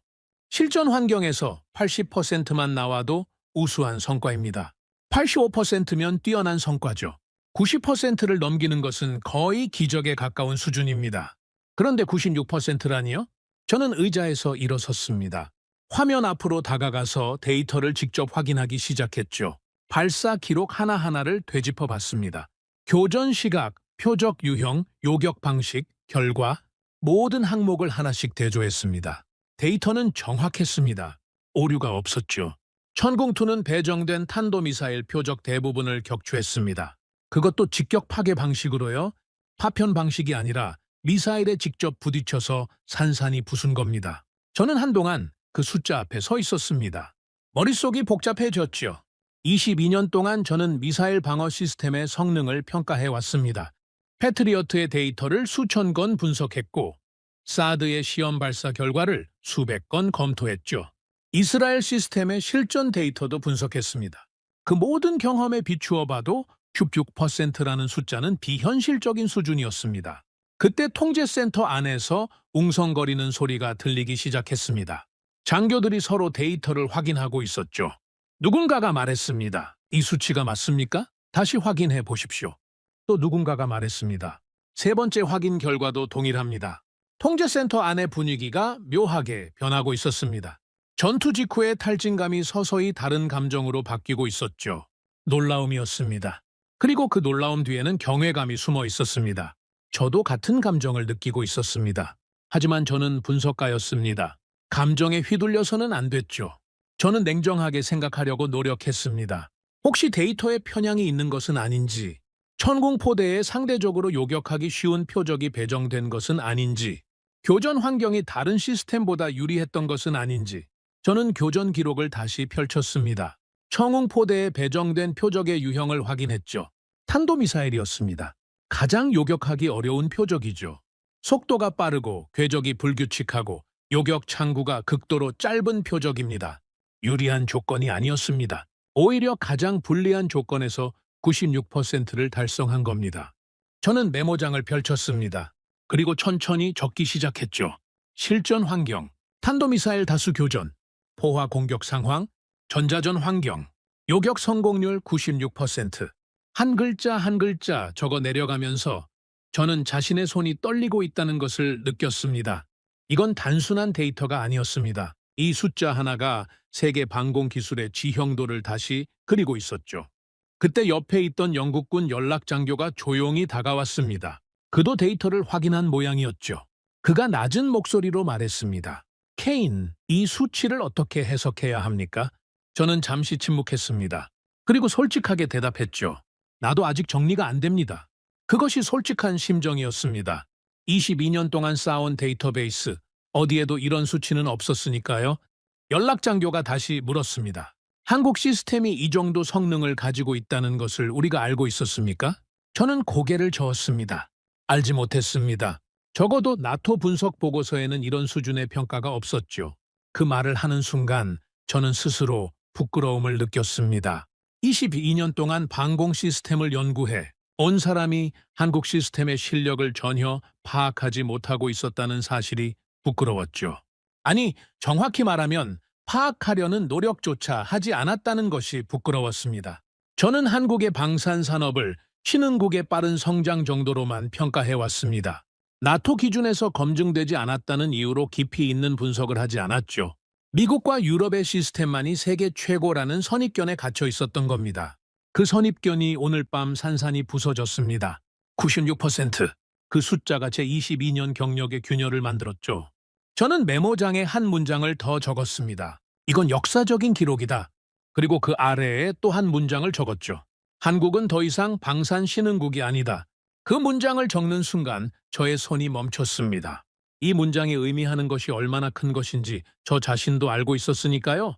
실전 환경에서 80%만 나와도 우수한 성과입니다. 85%면 뛰어난 성과죠. 90%를 넘기는 것은 거의 기적에 가까운 수준입니다. 그런데 96%라니요? 저는 의자에서 일어섰습니다. 화면 앞으로 다가가서 데이터를 직접 확인하기 시작했죠. 발사 기록 하나하나를 되짚어 봤습니다. 교전 시각, 표적 유형, 요격 방식, 결과, 모든 항목을 하나씩 대조했습니다. 데이터는 정확했습니다. 오류가 없었죠. 천궁2는 배정된 탄도미사일 표적 대부분을 격추했습니다. 그것도 직격 파괴 방식으로요. 파편 방식이 아니라 미사일에 직접 부딪혀서 산산이 부순 겁니다. 저는 한동안 그 숫자 앞에 서 있었습니다. 머릿속이 복잡해졌죠. 22년 동안 저는 미사일 방어 시스템의 성능을 평가해왔습니다. 패트리어트의 데이터를 수천 건 분석했고 사드의 시험 발사 결과를 수백 건 검토했죠. 이스라엘 시스템의 실전 데이터도 분석했습니다. 그 모든 경험에 비추어 봐도 96%라는 숫자는 비현실적인 수준이었습니다. 그때 통제센터 안에서 웅성거리는 소리가 들리기 시작했습니다. 장교들이 서로 데이터를 확인하고 있었죠. 누군가가 말했습니다. 이 수치가 맞습니까? 다시 확인해 보십시오. 또 누군가가 말했습니다. 세 번째 확인 결과도 동일합니다. 통제센터 안의 분위기가 묘하게 변하고 있었습니다. 전투 직후의 탈진감이 서서히 다른 감정으로 바뀌고 있었죠. 놀라움이었습니다. 그리고 그 놀라움 뒤에는 경외감이 숨어 있었습니다. 저도 같은 감정을 느끼고 있었습니다. 하지만 저는 분석가였습니다. 감정에 휘둘려서는 안 됐죠. 저는 냉정하게 생각하려고 노력했습니다. 혹시 데이터에 편향이 있는 것은 아닌지, 천궁포대에 상대적으로 요격하기 쉬운 표적이 배정된 것은 아닌지, 교전 환경이 다른 시스템보다 유리했던 것은 아닌지, 저는 교전 기록을 다시 펼쳤습니다. 천궁포대에 배정된 표적의 유형을 확인했죠. 탄도미사일이었습니다. 가장 요격하기 어려운 표적이죠. 속도가 빠르고 궤적이 불규칙하고 요격 창구가 극도로 짧은 표적입니다. 유리한 조건이 아니었습니다. 오히려 가장 불리한 조건에서 96%를 달성한 겁니다. 저는 메모장을 펼쳤습니다. 그리고 천천히 적기 시작했죠. 실전 환경, 탄도미사일 다수 교전, 포화 공격 상황, 전자전 환경, 요격 성공률 96%. 한 글자 한 글자 적어 내려가면서 저는 자신의 손이 떨리고 있다는 것을 느꼈습니다. 이건 단순한 데이터가 아니었습니다. 이 숫자 하나가 세계 방공 기술의 지형도를 다시 그리고 있었죠. 그때 옆에 있던 영국군 연락장교가 조용히 다가왔습니다. 그도 데이터를 확인한 모양이었죠. 그가 낮은 목소리로 말했습니다. 케인, 이 수치를 어떻게 해석해야 합니까? 저는 잠시 침묵했습니다. 그리고 솔직하게 대답했죠. 나도 아직 정리가 안 됩니다. 그것이 솔직한 심정이었습니다. 22년 동안 쌓아온 데이터베이스, 어디에도 이런 수치는 없었으니까요. 연락장교가 다시 물었습니다. 한국 시스템이 이 정도 성능을 가지고 있다는 것을 우리가 알고 있었습니까? 저는 고개를 저었습니다. 알지 못했습니다. 적어도 나토 분석 보고서에는 이런 수준의 평가가 없었죠. 그 말을 하는 순간 저는 스스로 부끄러움을 느꼈습니다. 22년 동안 방공 시스템을 연구해 온 사람이 한국 시스템의 실력을 전혀 파악하지 못하고 있었다는 사실이 부끄러웠죠. 아니, 정확히 말하면 파악하려는 노력조차 하지 않았다는 것이 부끄러웠습니다. 저는 한국의 방산 산업을 신흥국의 빠른 성장 정도로만 평가해왔습니다. 나토 기준에서 검증되지 않았다는 이유로 깊이 있는 분석을 하지 않았죠. 미국과 유럽의 시스템만이 세계 최고라는 선입견에 갇혀 있었던 겁니다. 그 선입견이 오늘 밤 산산이 부서졌습니다. 96%. 그 숫자가 제 22년 경력의 균열을 만들었죠. 저는 메모장에 한 문장을 더 적었습니다. 이건 역사적인 기록이다. 그리고 그 아래에 또 한 문장을 적었죠. 한국은 더 이상 방산 신흥국이 아니다. 그 문장을 적는 순간 저의 손이 멈췄습니다. 이 문장이 의미하는 것이 얼마나 큰 것인지 저 자신도 알고 있었으니까요.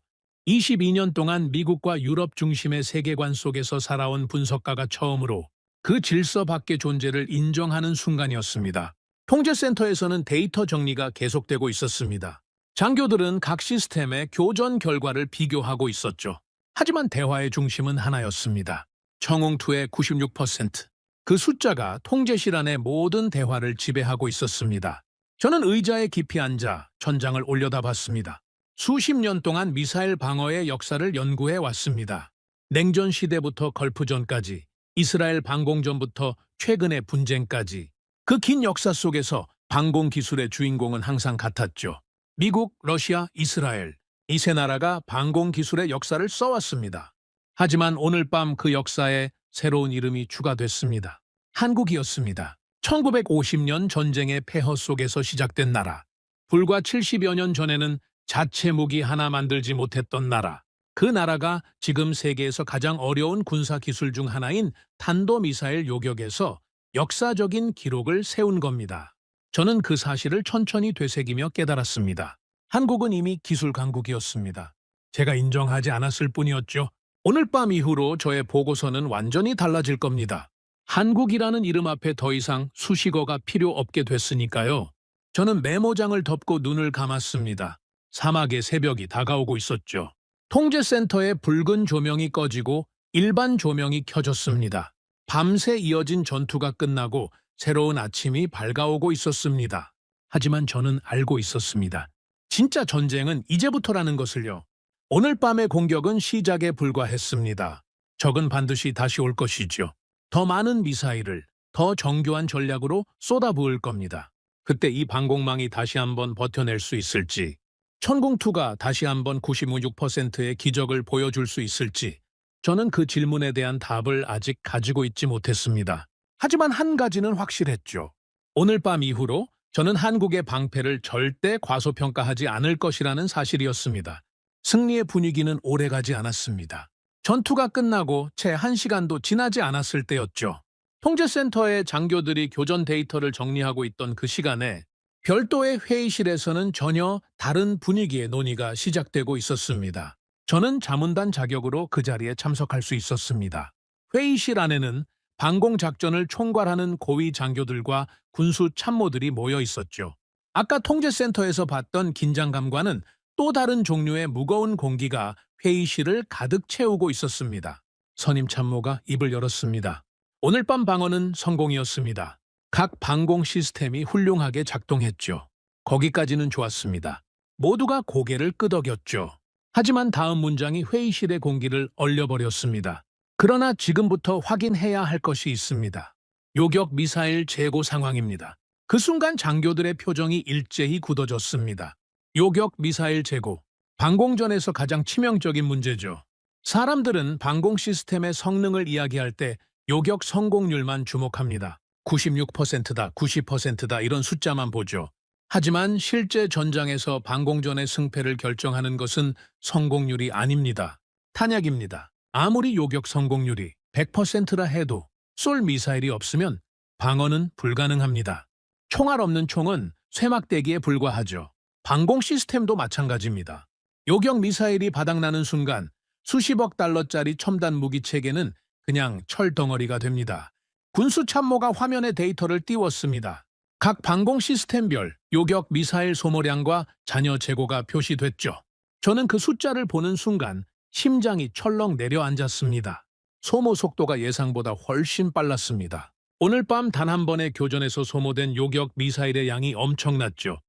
22년 동안 미국과 유럽 중심의 세계관 속에서 살아온 분석가가 처음으로 그 질서 밖의 존재를 인정하는 순간이었습니다. 통제센터에서는 데이터 정리가 계속되고 있었습니다. 장교들은 각 시스템의 교전 결과를 비교하고 있었죠. 하지만 대화의 중심은 하나였습니다. 청웅2의 96%. 그 숫자가 통제실 안의 모든 대화를 지배하고 있었습니다. 저는 의자에 깊이 앉아 천장을 올려다봤습니다. 수십 년 동안 미사일 방어의 역사를 연구해 왔습니다. 냉전 시대부터 걸프전까지, 이스라엘 방공전부터 최근의 분쟁까지. 그 긴 역사 속에서 방공 기술의 주인공은 항상 같았죠. 미국, 러시아, 이스라엘. 이 세 나라가 방공 기술의 역사를 써왔습니다. 하지만 오늘 밤 그 역사에 새로운 이름이 추가됐습니다. 한국이었습니다. 1950년 전쟁의 폐허 속에서 시작된 나라. 불과 70여 년 전에는 자체 무기 하나 만들지 못했던 나라. 그 나라가 지금 세계에서 가장 어려운 군사기술 중 하나인 탄도미사일 요격에서 역사적인 기록을 세운 겁니다. 저는 그 사실을 천천히 되새기며 깨달았습니다. 한국은 이미 기술 강국이었습니다. 제가 인정하지 않았을 뿐이었죠. 오늘 밤 이후로 저의 보고서는 완전히 달라질 겁니다. 한국이라는 이름 앞에 더 이상 수식어가 필요 없게 됐으니까요. 저는 메모장을 덮고 눈을 감았습니다. 사막의 새벽이 다가오고 있었죠. 통제센터의 붉은 조명이 꺼지고 일반 조명이 켜졌습니다. 밤새 이어진 전투가 끝나고 새로운 아침이 밝아오고 있었습니다. 하지만 저는 알고 있었습니다. 진짜 전쟁은 이제부터라는 것을요. 오늘 밤의 공격은 시작에 불과했습니다. 적은 반드시 다시 올 것이죠. 더 많은 미사일을, 더 정교한 전략으로 쏟아부을 겁니다. 그때 이 방공망이 다시 한번 버텨낼 수 있을지, 천궁2가 다시 한번 96%의 기적을 보여줄 수 있을지, 저는 그 질문에 대한 답을 아직 가지고 있지 못했습니다. 하지만 한 가지는 확실했죠. 오늘 밤 이후로 저는 한국의 방패를 절대 과소평가하지 않을 것이라는 사실이었습니다. 승리의 분위기는 오래가지 않았습니다. 전투가 끝나고 채 1시간도 지나지 않았을 때였죠. 통제센터의 장교들이 교전 데이터를 정리하고 있던 그 시간에 별도의 회의실에서는 전혀 다른 분위기의 논의가 시작되고 있었습니다. 저는 자문단 자격으로 그 자리에 참석할 수 있었습니다. 회의실 안에는 방공작전을 총괄하는 고위 장교들과 군수 참모들이 모여 있었죠. 아까 통제센터에서 봤던 긴장감과는 또 다른 종류의 무거운 공기가 회의실을 가득 채우고 있었습니다. 선임 참모가 입을 열었습니다. 오늘 밤 방어는 성공이었습니다. 각 방공 시스템이 훌륭하게 작동했죠. 거기까지는 좋았습니다. 모두가 고개를 끄덕였죠. 하지만 다음 문장이 회의실의 공기를 얼려버렸습니다. 그러나 지금부터 확인해야 할 것이 있습니다. 요격 미사일 재고 상황입니다. 그 순간 장교들의 표정이 일제히 굳어졌습니다. 요격 미사일 재고, 방공전에서 가장 치명적인 문제죠. 사람들은 방공 시스템의 성능을 이야기할 때 요격 성공률만 주목합니다. 96%다, 90%다 이런 숫자만 보죠. 하지만 실제 전장에서 방공전의 승패를 결정하는 것은 성공률이 아닙니다. 탄약입니다. 아무리 요격 성공률이 100%라 해도 쏠 미사일이 없으면 방어는 불가능합니다. 총알 없는 총은 쇠막대기에 불과하죠. 방공 시스템도 마찬가지입니다. 요격 미사일이 바닥나는 순간 수십억 달러짜리 첨단 무기 체계는 그냥 철덩어리가 됩니다. 군수 참모가 화면에 데이터를 띄웠습니다. 각 방공 시스템별 요격 미사일 소모량과 잔여 재고가 표시됐죠. 저는 그 숫자를 보는 순간 심장이 철렁 내려앉았습니다. 소모 속도가 예상보다 훨씬 빨랐습니다. 오늘 밤 단 한 번의 교전에서 소모된 요격 미사일의 양이 엄청났죠.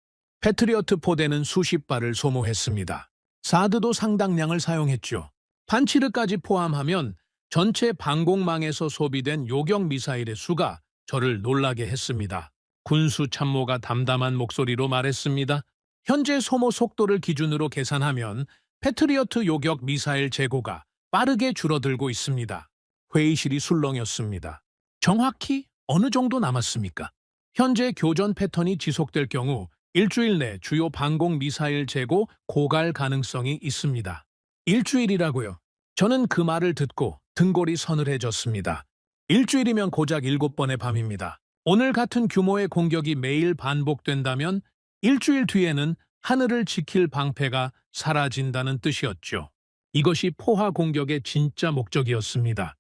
패트리어트 포대는 수십 발을 소모했습니다. 사드도 상당량을 사용했죠. 반치르까지 포함하면 전체 방공망에서 소비된 요격 미사일의 수가 저를 놀라게 했습니다. 군수 참모가 담담한 목소리로 말했습니다. 현재 소모 속도를 기준으로 계산하면 패트리어트 요격 미사일 재고가 빠르게 줄어들고 있습니다. 회의실이 술렁였습니다. 정확히 어느 정도 남았습니까? 현재 교전 패턴이 지속될 경우 일주일 내 주요 방공 미사일 재고 고갈 가능성이 있습니다. 일주일이라고요? 저는 그 말을 듣고 등골이 서늘해졌습니다. 일주일이면 고작 7번의 밤입니다. 오늘 같은 규모의 공격이 매일 반복된다면 일주일 뒤에는 하늘을 지킬 방패가 사라진다는 뜻이었죠. 이것이 포화 공격의 진짜 목적이었습니다.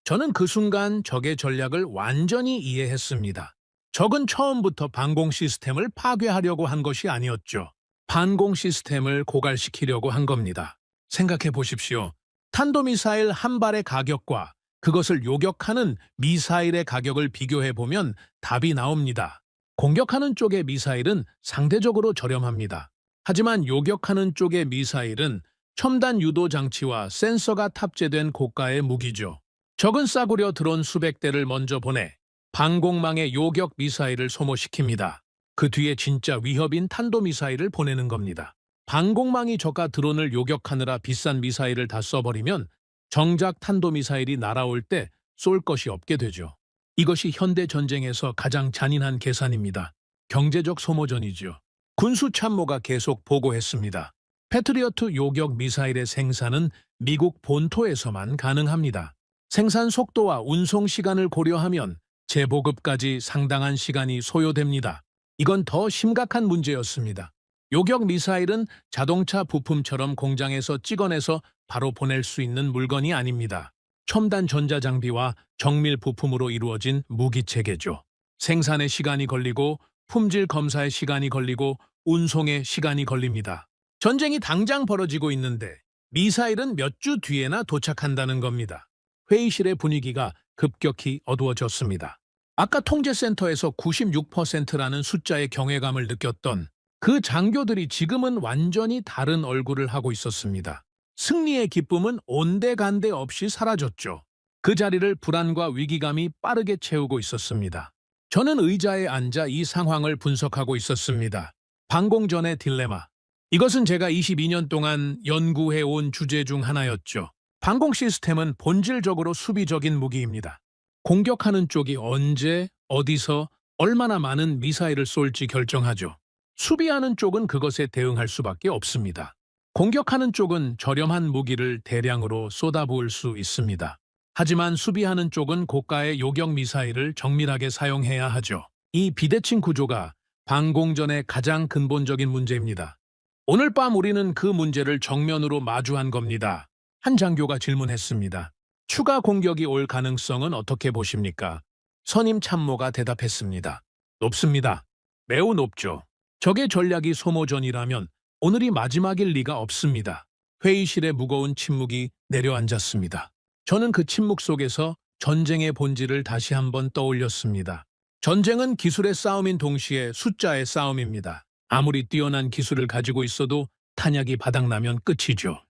저는 그 순간 적의 전략을 완전히 이해했습니다. 적은 처음부터 방공 시스템을 파괴하려고 한 것이 아니었죠. 반공 시스템을 고갈시키려고 한 겁니다. 생각해 보십시오. 탄도미사일 한 발의 가격과 그것을 요격하는 미사일의 가격을 비교해보면 답이 나옵니다. 공격하는 쪽의 미사일은 상대적으로 저렴합니다. 하지만 요격하는 쪽의 미사일은 첨단 유도 장치와 센서가 탑재된 고가의 무기죠. 적은 싸구려 드론 수백 대를 먼저 보내 방공망의 요격 미사일을 소모시킵니다. 그 뒤에 진짜 위협인 탄도미사일을 보내는 겁니다. 방공망이 적과 드론을 요격하느라 비싼 미사일을 다 써버리면 정작 탄도미사일이 날아올 때 쏠 것이 없게 되죠. 이것이 현대 전쟁에서 가장 잔인한 계산입니다. 경제적 소모전이죠. 군수 참모가 계속 보고했습니다. 패트리어트 요격 미사일의 생산은 미국 본토에서만 가능합니다. 생산 속도와 운송 시간을 고려하면 재보급까지 상당한 시간이 소요됩니다. 이건 더 심각한 문제였습니다. 요격 미사일은 자동차 부품처럼 공장에서 찍어내서 바로 보낼 수 있는 물건이 아닙니다. 첨단 전자장비와 정밀 부품으로 이루어진 무기체계죠. 생산에 시간이 걸리고 품질 검사에 시간이 걸리고 운송에 시간이 걸립니다. 전쟁이 당장 벌어지고 있는데 미사일은 몇 주 뒤에나 도착한다는 겁니다. 회의실의 분위기가 급격히 어두워졌습니다. 아까 통제센터에서 96%라는 숫자의 경외감을 느꼈던 그 장교들이 지금은 완전히 다른 얼굴을 하고 있었습니다. 승리의 기쁨은 온데간데 없이 사라졌죠. 그 자리를 불안과 위기감이 빠르게 채우고 있었습니다. 저는 의자에 앉아 이 상황을 분석하고 있었습니다. 방공전의 딜레마. 이것은 제가 22년 동안 연구해온 주제 중 하나였죠. 방공 시스템은 본질적으로 수비적인 무기입니다. 공격하는 쪽이 언제, 어디서, 얼마나 많은 미사일을 쏠지 결정하죠. 수비하는 쪽은 그것에 대응할 수밖에 없습니다. 공격하는 쪽은 저렴한 무기를 대량으로 쏟아부을 수 있습니다. 하지만 수비하는 쪽은 고가의 요격 미사일을 정밀하게 사용해야 하죠. 이 비대칭 구조가 방공전의 가장 근본적인 문제입니다. 오늘 밤 우리는 그 문제를 정면으로 마주한 겁니다. 한 장교가 질문했습니다. 추가 공격이 올 가능성은 어떻게 보십니까? 선임 참모가 대답했습니다. 높습니다. 매우 높죠. 적의 전략이 소모전이라면 오늘이 마지막일 리가 없습니다. 회의실에 무거운 침묵이 내려앉았습니다. 저는 그 침묵 속에서 전쟁의 본질을 다시 한번 떠올렸습니다. 전쟁은 기술의 싸움인 동시에 숫자의 싸움입니다. 아무리 뛰어난 기술을 가지고 있어도 탄약이 바닥나면 끝이죠.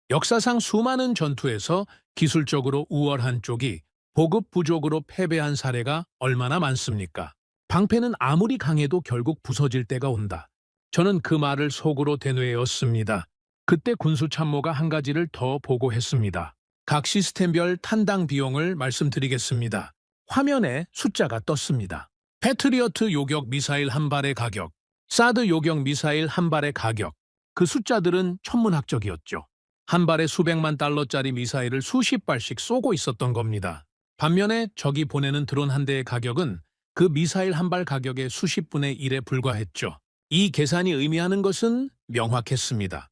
역사상 수많은 전투에서 기술적으로 우월한 쪽이 보급 부족으로 패배한 사례가 얼마나 많습니까? 방패는 아무리 강해도 결국 부서질 때가 온다. 저는 그 말을 속으로 되뇌었습니다. 그때 군수참모가 한 가지를 더 보고했습니다. 각 시스템별 탄당 비용을 말씀드리겠습니다. 화면에 숫자가 떴습니다. 패트리어트 요격 미사일 한 발의 가격, 사드 요격 미사일 한 발의 가격. 그 숫자들은 천문학적이었죠. 한 발에 수백만 달러짜리 미사일을 수십 발씩 쏘고 있었던 겁니다. 반면에 적이 보내는 드론 한 대의 가격은 그 미사일 한 발 가격의 수십 분의 1에 불과했죠. 이 계산이 의미하는 것은 명확했습니다.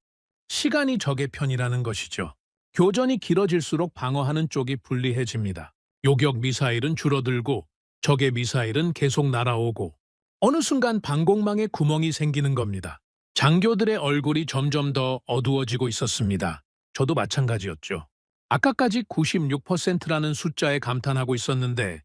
시간이 적의 편이라는 것이죠. 교전이 길어질수록 방어하는 쪽이 불리해집니다. 요격 미사일은 줄어들고 적의 미사일은 계속 날아오고 어느 순간 방공망에 구멍이 생기는 겁니다. 장교들의 얼굴이 점점 더 어두워지고 있었습니다. 저도 마찬가지였죠. 아까까지 96%라는 숫자에 감탄하고 있었는데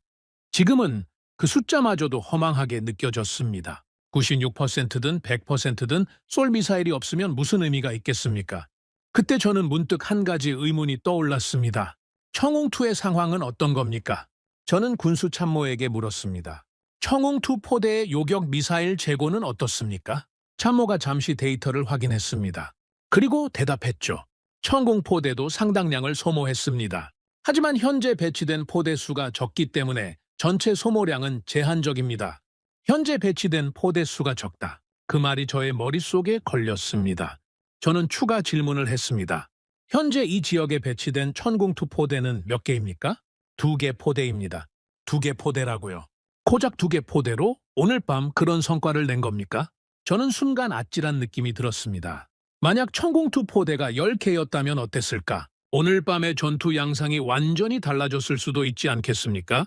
지금은 그 숫자마저도 허망하게 느껴졌습니다. 96%든 100%든 쏠 미사일이 없으면 무슨 의미가 있겠습니까? 그때 저는 문득 한 가지 의문이 떠올랐습니다. 청웅2의 상황은 어떤 겁니까? 저는 군수 참모에게 물었습니다. 청웅2 포대의 요격 미사일 재고는 어떻습니까? 참모가 잠시 데이터를 확인했습니다. 그리고 대답했죠. 청궁 포대도 상당량을 소모했습니다. 하지만 현재 배치된 포대 수가 적기 때문에 전체 소모량은 제한적입니다. 현재 배치된 포대 수가 적다. 그 말이 저의 머릿속에 걸렸습니다. 저는 추가 질문을 했습니다. 현재 이 지역에 배치된 천궁2 포대는 몇 개입니까? 2개 포대입니다. 2개 포대라고요. 고작 2개 포대로 오늘 밤 그런 성과를 낸 겁니까? 저는 순간 아찔한 느낌이 들었습니다. 만약 천궁2 포대가 10개였다면 어땠을까? 오늘 밤의 전투 양상이 완전히 달라졌을 수도 있지 않겠습니까?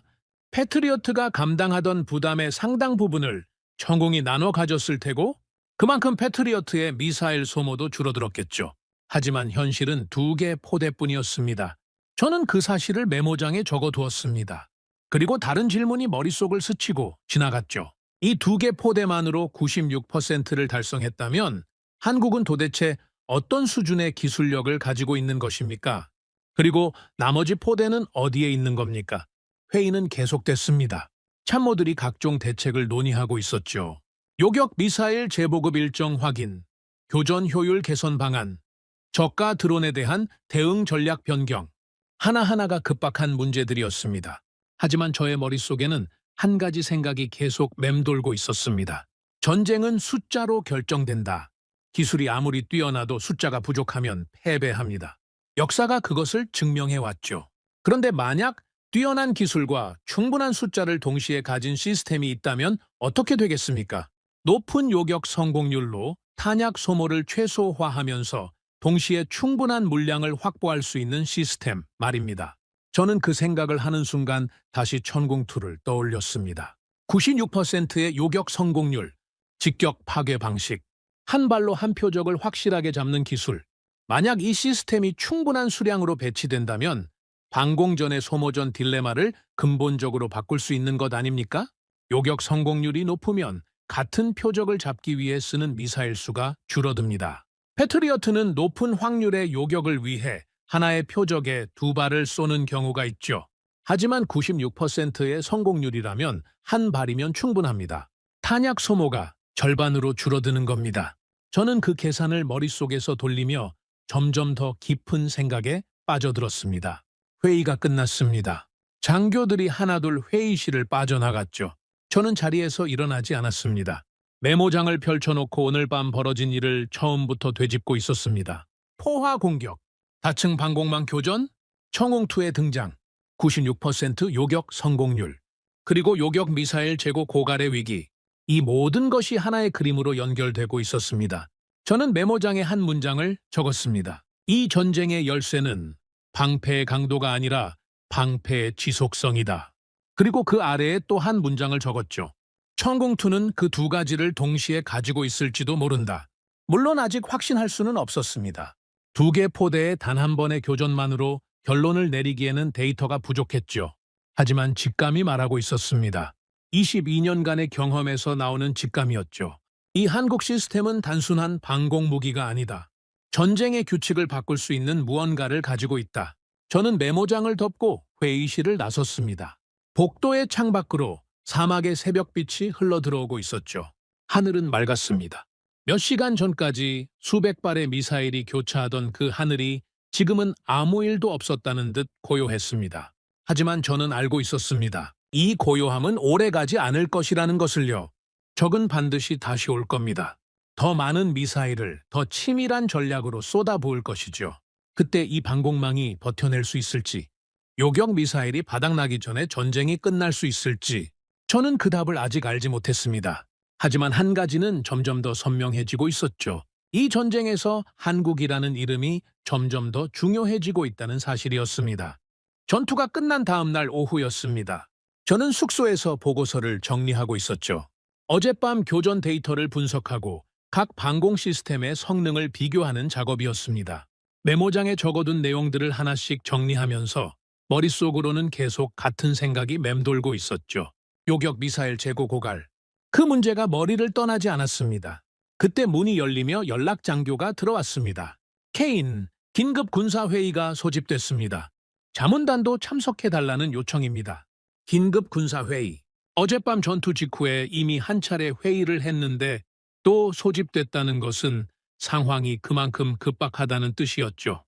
패트리어트가 감당하던 부담의 상당 부분을 천궁이 나눠 가졌을 테고 그만큼 패트리어트의 미사일 소모도 줄어들었겠죠. 하지만 현실은 2개 포대뿐이었습니다. 저는 그 사실을 메모장에 적어두었습니다. 그리고 다른 질문이 머릿속을 스치고 지나갔죠. 이 2개 포대만으로 96%를 달성했다면 한국은 도대체 어떤 수준의 기술력을 가지고 있는 것입니까? 그리고 나머지 포대는 어디에 있는 겁니까? 회의는 계속됐습니다. 참모들이 각종 대책을 논의하고 있었죠. 요격 미사일 재보급 일정 확인, 교전 효율 개선 방안, 저가 드론에 대한 대응 전략 변경. 하나하나가 급박한 문제들이었습니다. 하지만 저의 머릿속에는 한 가지 생각이 계속 맴돌고 있었습니다. 전쟁은 숫자로 결정된다. 기술이 아무리 뛰어나도 숫자가 부족하면 패배합니다. 역사가 그것을 증명해왔죠. 그런데 만약 뛰어난 기술과 충분한 숫자를 동시에 가진 시스템이 있다면 어떻게 되겠습니까? 높은 요격 성공률로 탄약 소모를 최소화하면서 동시에 충분한 물량을 확보할 수 있는 시스템 말입니다. 저는 그 생각을 하는 순간 다시 천궁2를 떠올렸습니다. 96%의 요격 성공률, 직격 파괴 방식, 한 발로 한 표적을 확실하게 잡는 기술. 만약 이 시스템이 충분한 수량으로 배치된다면 방공전의 소모전 딜레마를 근본적으로 바꿀 수 있는 것 아닙니까? 요격 성공률이 높으면 같은 표적을 잡기 위해 쓰는 미사일 수가 줄어듭니다. 패트리어트는 높은 확률의 요격을 위해 하나의 표적에 2발을 쏘는 경우가 있죠. 하지만 96%의 성공률이라면 한 발이면 충분합니다. 탄약 소모가 절반으로 줄어드는 겁니다. 저는 그 계산을 머릿속에서 돌리며 점점 더 깊은 생각에 빠져들었습니다. 회의가 끝났습니다. 장교들이 하나둘 회의실을 빠져나갔죠. 저는 자리에서 일어나지 않았습니다. 메모장을 펼쳐놓고 오늘 밤 벌어진 일을 처음부터 되짚고 있었습니다. 포화 공격, 다층 방공망 교전, 청웅2의 등장, 96% 요격 성공률, 그리고 요격 미사일 재고 고갈의 위기. 이 모든 것이 하나의 그림으로 연결되고 있었습니다. 저는 메모장에 한 문장을 적었습니다. 이 전쟁의 열쇠는 방패의 강도가 아니라 방패의 지속성이다. 그리고 그 아래에 또 한 문장을 적었죠. 천궁2는 그 두 가지를 동시에 가지고 있을지도 모른다. 물론 아직 확신할 수는 없었습니다. 2개 포대의 단 한 번의 교전만으로 결론을 내리기에는 데이터가 부족했죠. 하지만 직감이 말하고 있었습니다. 22년간의 경험에서 나오는 직감이었죠. 이 한국 시스템은 단순한 방공 무기가 아니다. 전쟁의 규칙을 바꿀 수 있는 무언가를 가지고 있다. 저는 메모장을 덮고 회의실을 나섰습니다. 복도의 창밖으로 사막의 새벽빛이 흘러들어오고 있었죠. 하늘은 맑았습니다. 몇 시간 전까지 수백 발의 미사일이 교차하던 그 하늘이 지금은 아무 일도 없었다는 듯 고요했습니다. 하지만 저는 알고 있었습니다. 이 고요함은 오래가지 않을 것이라는 것을요. 적은 반드시 다시 올 겁니다. 더 많은 미사일을 더 치밀한 전략으로 쏟아부을 것이죠. 그때 이 방공망이 버텨낼 수 있을지, 요격 미사일이 바닥나기 전에 전쟁이 끝날 수 있을지, 저는 그 답을 아직 알지 못했습니다. 하지만 한 가지는 점점 더 선명해지고 있었죠. 이 전쟁에서 한국이라는 이름이 점점 더 중요해지고 있다는 사실이었습니다. 전투가 끝난 다음 날 오후였습니다. 저는 숙소에서 보고서를 정리하고 있었죠. 어젯밤 교전 데이터를 분석하고 각 방공 시스템의 성능을 비교하는 작업이었습니다. 메모장에 적어둔 내용들을 하나씩 정리하면서 머릿속으로는 계속 같은 생각이 맴돌고 있었죠. 요격 미사일 재고 고갈. 그 문제가 머리를 떠나지 않았습니다. 그때 문이 열리며 연락 장교가 들어왔습니다. 케인, 긴급 군사회의가 소집됐습니다. 자문단도 참석해달라는 요청입니다. 긴급 군사회의. 어젯밤 전투 직후에 이미 한 차례 회의를 했는데 또 소집됐다는 것은 상황이 그만큼 급박하다는 뜻이었죠.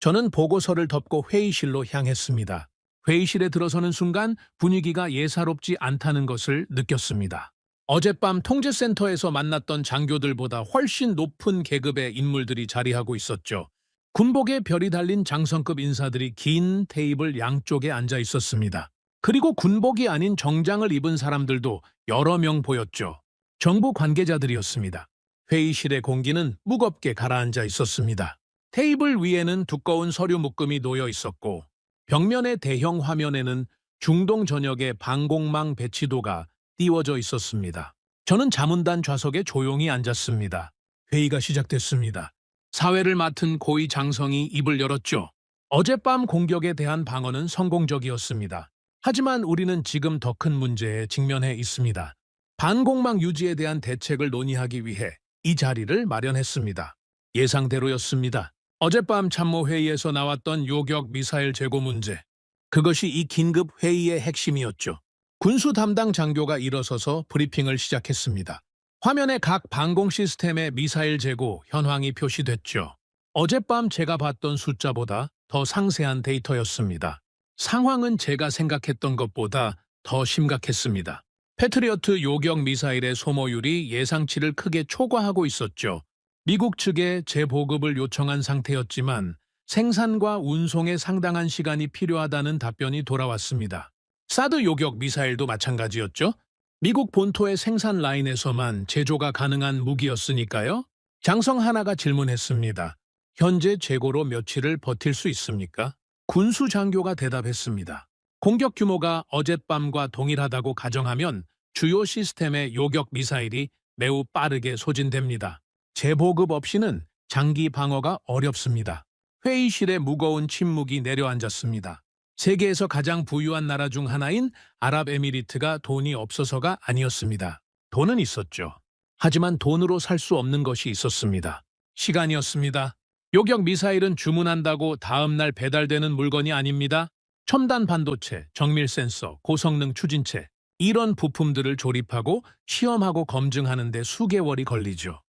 저는 보고서를 덮고 회의실로 향했습니다. 회의실에 들어서는 순간 분위기가 예사롭지 않다는 것을 느꼈습니다. 어젯밤 통제센터에서 만났던 장교들보다 훨씬 높은 계급의 인물들이 자리하고 있었죠. 군복에 별이 달린 장성급 인사들이 긴 테이블 양쪽에 앉아 있었습니다. 그리고 군복이 아닌 정장을 입은 사람들도 여러 명 보였죠. 정부 관계자들이었습니다. 회의실의 공기는 무겁게 가라앉아 있었습니다. 테이블 위에는 두꺼운 서류 묶음이 놓여 있었고 벽면의 대형 화면에는 중동 전역의 방공망 배치도가 띄워져 있었습니다. 저는 자문단 좌석에 조용히 앉았습니다. 회의가 시작됐습니다. 사회를 맡은 고위 장성이 입을 열었죠. 어젯밤 공격에 대한 방어는 성공적이었습니다. 하지만 우리는 지금 더 큰 문제에 직면해 있습니다. 반공망 유지에 대한 대책을 논의하기 위해 이 자리를 마련했습니다. 예상대로였습니다. 어젯밤 참모회의에서 나왔던 요격 미사일 재고 문제. 그것이 이 긴급 회의의 핵심이었죠. 군수 담당 장교가 일어서서 브리핑을 시작했습니다. 화면에 각 방공 시스템의 미사일 재고 현황이 표시됐죠. 어젯밤 제가 봤던 숫자보다 더 상세한 데이터였습니다. 상황은 제가 생각했던 것보다 더 심각했습니다. 패트리어트 요격 미사일의 소모율이 예상치를 크게 초과하고 있었죠. 미국 측에 재보급을 요청한 상태였지만 생산과 운송에 상당한 시간이 필요하다는 답변이 돌아왔습니다. 사드 요격 미사일도 마찬가지였죠. 미국 본토의 생산 라인에서만 제조가 가능한 무기였으니까요. 장성 하나가 질문했습니다. 현재 재고로 며칠을 버틸 수 있습니까? 군수 장교가 대답했습니다. 공격 규모가 어젯밤과 동일하다고 가정하면 주요 시스템의 요격 미사일이 매우 빠르게 소진됩니다. 재보급 없이는 장기 방어가 어렵습니다. 회의실에 무거운 침묵이 내려앉았습니다. 세계에서 가장 부유한 나라 중 하나인 아랍에미리트가 돈이 없어서가 아니었습니다. 돈은 있었죠. 하지만 돈으로 살 수 없는 것이 있었습니다. 시간이었습니다. 요격 미사일은 주문한다고 다음 날 배달되는 물건이 아닙니다. 첨단 반도체, 정밀 센서, 고성능 추진체 이런 부품들을 조립하고 시험하고 검증하는 데 수개월이 걸리죠.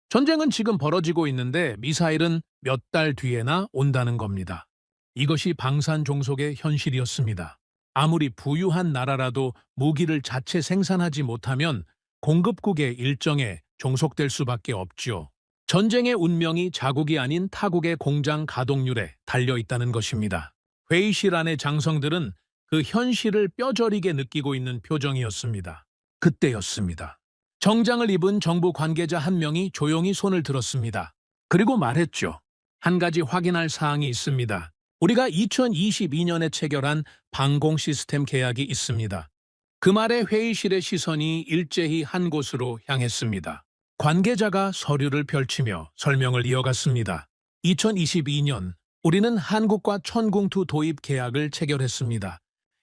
전쟁은 지금 벌어지고 있는데 미사일은 몇 달 뒤에나 온다는 겁니다. 이것이 방산 종속의 현실이었습니다. 아무리 부유한 나라라도 무기를 자체 생산하지 못하면 공급국의 일정에 종속될 수밖에 없죠. 전쟁의 운명이 자국이 아닌 타국의 공장 가동률에 달려 있다는 것입니다. 회의실 안의 장성들은 그 현실을 뼈저리게 느끼고 있는 표정이었습니다. 그때였습니다. 정장을 입은 정부 관계자 한 명이 조용히 손을 들었습니다. 그리고 말했죠. 한 가지 확인할 사항이 있습니다. 우리가 2022년에 체결한 방공 시스템 계약이 있습니다. 그 말에 회의실의 시선이 일제히 한 곳으로 향했습니다. 관계자가 서류를 펼치며 설명을 이어갔습니다. 2022년 우리는 한국과 천궁투 도입 계약을 체결했습니다.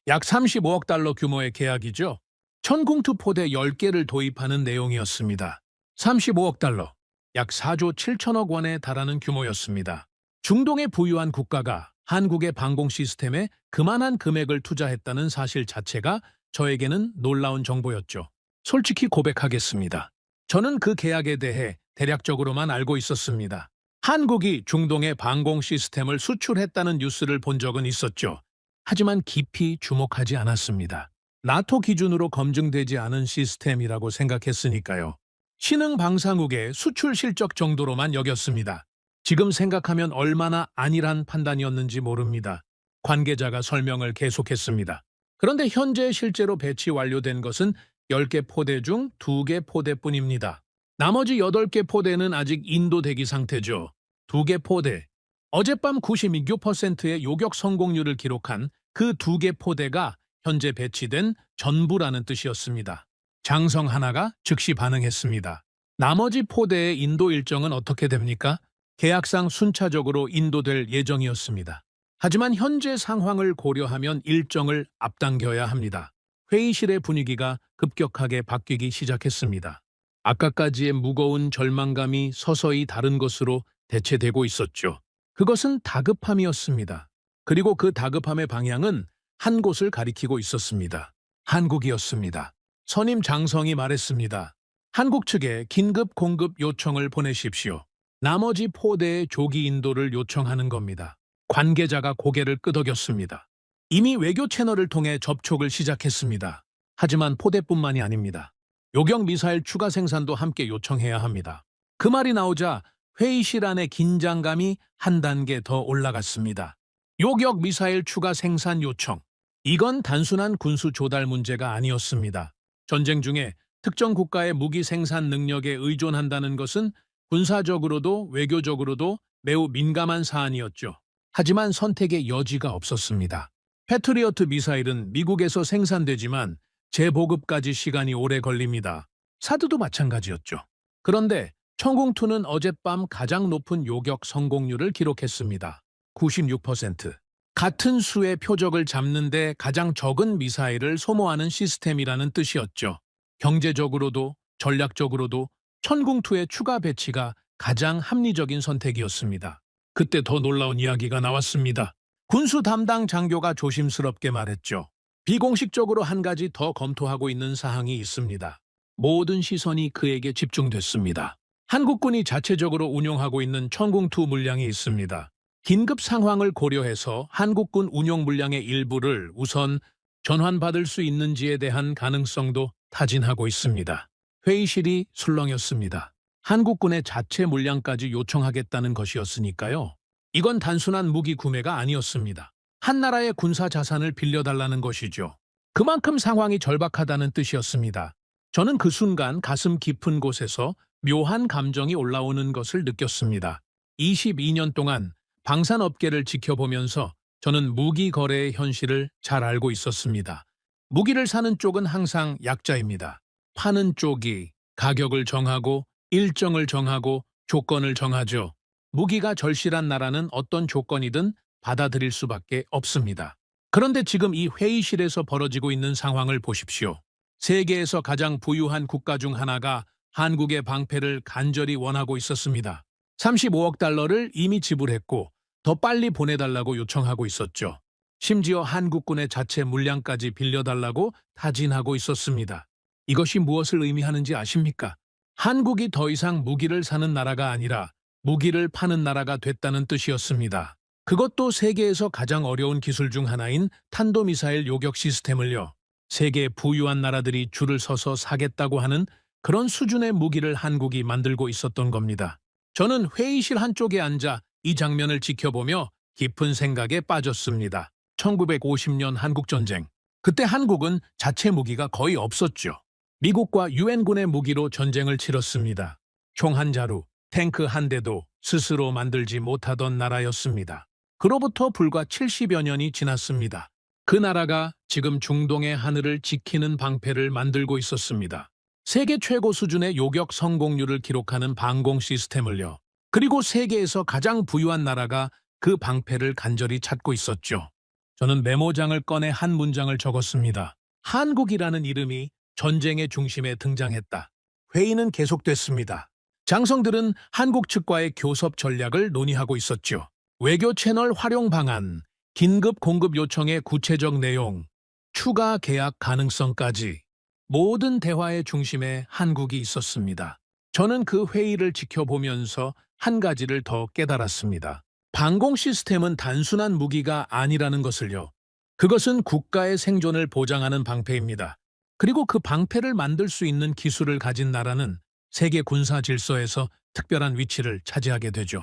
약 35억 달러 규모의 계약이죠. 천궁투 포대 10개를 도입하는 내용이었습니다. 35억 달러, 약 4조 7천억 원에 달하는 규모였습니다. 중동의 부유한 국가가 한국의 방공 시스템에 그만한 금액을 투자했다는 사실 자체가 저에게는 놀라운 정보였죠. 솔직히 고백하겠습니다. 저는 그 계약에 대해 대략적으로만 알고 있었습니다. 한국이 중동에 방공 시스템을 수출했다는 뉴스를 본 적은 있었죠. 하지만 깊이 주목하지 않았습니다. 나토 기준으로 검증되지 않은 시스템이라고 생각했으니까요. 신흥 방사국의 수출 실적 정도로만 여겼습니다. 지금 생각하면 얼마나 안일한 판단이었는지 모릅니다. 관계자가 설명을 계속했습니다. 그런데 현재 실제로 배치 완료된 것은 10개 포대 중 2개 포대뿐입니다. 나머지 8개 포대는 아직 인도 대기 상태죠. 2개 포대. 어젯밤 96%의 요격 성공률을 기록한 그 2개 포대가 현재 배치된 전부라는 뜻이었습니다. 장성 하나가 즉시 반응했습니다. 나머지 포대의 인도 일정은 어떻게 됩니까? 계약상 순차적으로 인도될 예정이었습니다. 하지만 현재 상황을 고려하면 일정을 앞당겨야 합니다. 회의실의 분위기가 급격하게 바뀌기 시작했습니다. 아까까지의 무거운 절망감이 서서히 다른 것으로 대체되고 있었죠. 그것은 다급함이었습니다. 그리고 그 다급함의 방향은 한 곳을 가리키고 있었습니다. 한국이었습니다. 선임 장성이 말했습니다. 한국 측에 긴급 공급 요청을 보내십시오. 나머지 포대의 조기 인도를 요청하는 겁니다. 관계자가 고개를 끄덕였습니다. 이미 외교 채널을 통해 접촉을 시작했습니다. 하지만 포대뿐만이 아닙니다. 요격 미사일 추가 생산도 함께 요청해야 합니다. 그 말이 나오자 회의실 안의 긴장감이 한 단계 더 올라갔습니다. 요격 미사일 추가 생산 요청. 이건 단순한 군수 조달 문제가 아니었습니다. 전쟁 중에 특정 국가의 무기 생산 능력에 의존한다는 것은 군사적으로도 외교적으로도 매우 민감한 사안이었죠. 하지만 선택의 여지가 없었습니다. 패트리어트 미사일은 미국에서 생산되지만 재보급까지 시간이 오래 걸립니다. 사드도 마찬가지였죠. 그런데 천궁2는 어젯밤 가장 높은 요격 성공률을 기록했습니다. 96%. 같은 수의 표적을 잡는데 가장 적은 미사일을 소모하는 시스템이라는 뜻이었죠. 경제적으로도 전략적으로도 천궁2의 추가 배치가 가장 합리적인 선택이었습니다. 그때 더 놀라운 이야기가 나왔습니다. 군수 담당 장교가 조심스럽게 말했죠. 비공식적으로 한 가지 더 검토하고 있는 사항이 있습니다. 모든 시선이 그에게 집중됐습니다. 한국군이 자체적으로 운용하고 있는 천궁2 물량이 있습니다. 긴급 상황을 고려해서 한국군 운용 물량의 일부를 우선 전환받을 수 있는지에 대한 가능성도 타진하고 있습니다. 회의실이 술렁였습니다. 한국군의 자체 물량까지 요청하겠다는 것이었으니까요. 이건 단순한 무기 구매가 아니었습니다. 한 나라의 군사 자산을 빌려달라는 것이죠. 그만큼 상황이 절박하다는 뜻이었습니다. 저는 그 순간 가슴 깊은 곳에서 묘한 감정이 올라오는 것을 느꼈습니다. 22년 동안 방산업계를 지켜보면서 저는 무기 거래의 현실을 잘 알고 있었습니다. 무기를 사는 쪽은 항상 약자입니다. 파는 쪽이 가격을 정하고 일정을 정하고 조건을 정하죠. 무기가 절실한 나라는 어떤 조건이든 받아들일 수밖에 없습니다. 그런데 지금 이 회의실에서 벌어지고 있는 상황을 보십시오. 세계에서 가장 부유한 국가 중 하나가 한국의 방패를 간절히 원하고 있었습니다. 35억 달러를 이미 지불했고 더 빨리 보내달라고 요청하고 있었죠. 심지어 한국군의 자체 물량까지 빌려달라고 타진하고 있었습니다. 이것이 무엇을 의미하는지 아십니까? 한국이 더 이상 무기를 사는 나라가 아니라 무기를 파는 나라가 됐다는 뜻이었습니다. 그것도 세계에서 가장 어려운 기술 중 하나인 탄도미사일 요격 시스템을요. 세계 부유한 나라들이 줄을 서서 사겠다고 하는 그런 수준의 무기를 한국이 만들고 있었던 겁니다. 저는 회의실 한쪽에 앉아 이 장면을 지켜보며 깊은 생각에 빠졌습니다. 1950년 한국전쟁. 그때 한국은 자체 무기가 거의 없었죠. 미국과 유엔군의 무기로 전쟁을 치렀습니다. 총 한 자루, 탱크 한 대도 스스로 만들지 못하던 나라였습니다. 그로부터 불과 70여 년이 지났습니다. 그 나라가 지금 중동의 하늘을 지키는 방패를 만들고 있었습니다. 세계 최고 수준의 요격 성공률을 기록하는 방공 시스템을요. 그리고 세계에서 가장 부유한 나라가 그 방패를 간절히 찾고 있었죠. 저는 메모장을 꺼내 한 문장을 적었습니다. 한국이라는 이름이 전쟁의 중심에 등장했다. 회의는 계속됐습니다. 장성들은 한국 측과의 교섭 전략을 논의하고 있었죠. 외교 채널 활용 방안, 긴급 공급 요청의 구체적 내용, 추가 계약 가능성까지 모든 대화의 중심에 한국이 있었습니다. 저는 그 회의를 지켜보면서 한 가지를 더 깨달았습니다. 방공 시스템은 단순한 무기가 아니라는 것을요. 그것은 국가의 생존을 보장하는 방패입니다. 그리고 그 방패를 만들 수 있는 기술을 가진 나라는 세계 군사 질서에서 특별한 위치를 차지하게 되죠.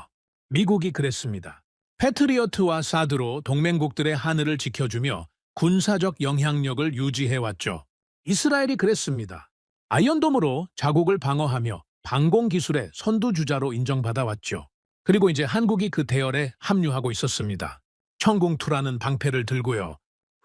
미국이 그랬습니다. 패트리어트와 사드로 동맹국들의 하늘을 지켜주며 군사적 영향력을 유지해왔죠. 이스라엘이 그랬습니다. 아이언돔으로 자국을 방어하며 방공 기술의 선두주자로 인정받아왔죠. 그리고 이제 한국이 그 대열에 합류하고 있었습니다. 천궁2라는 방패를 들고요.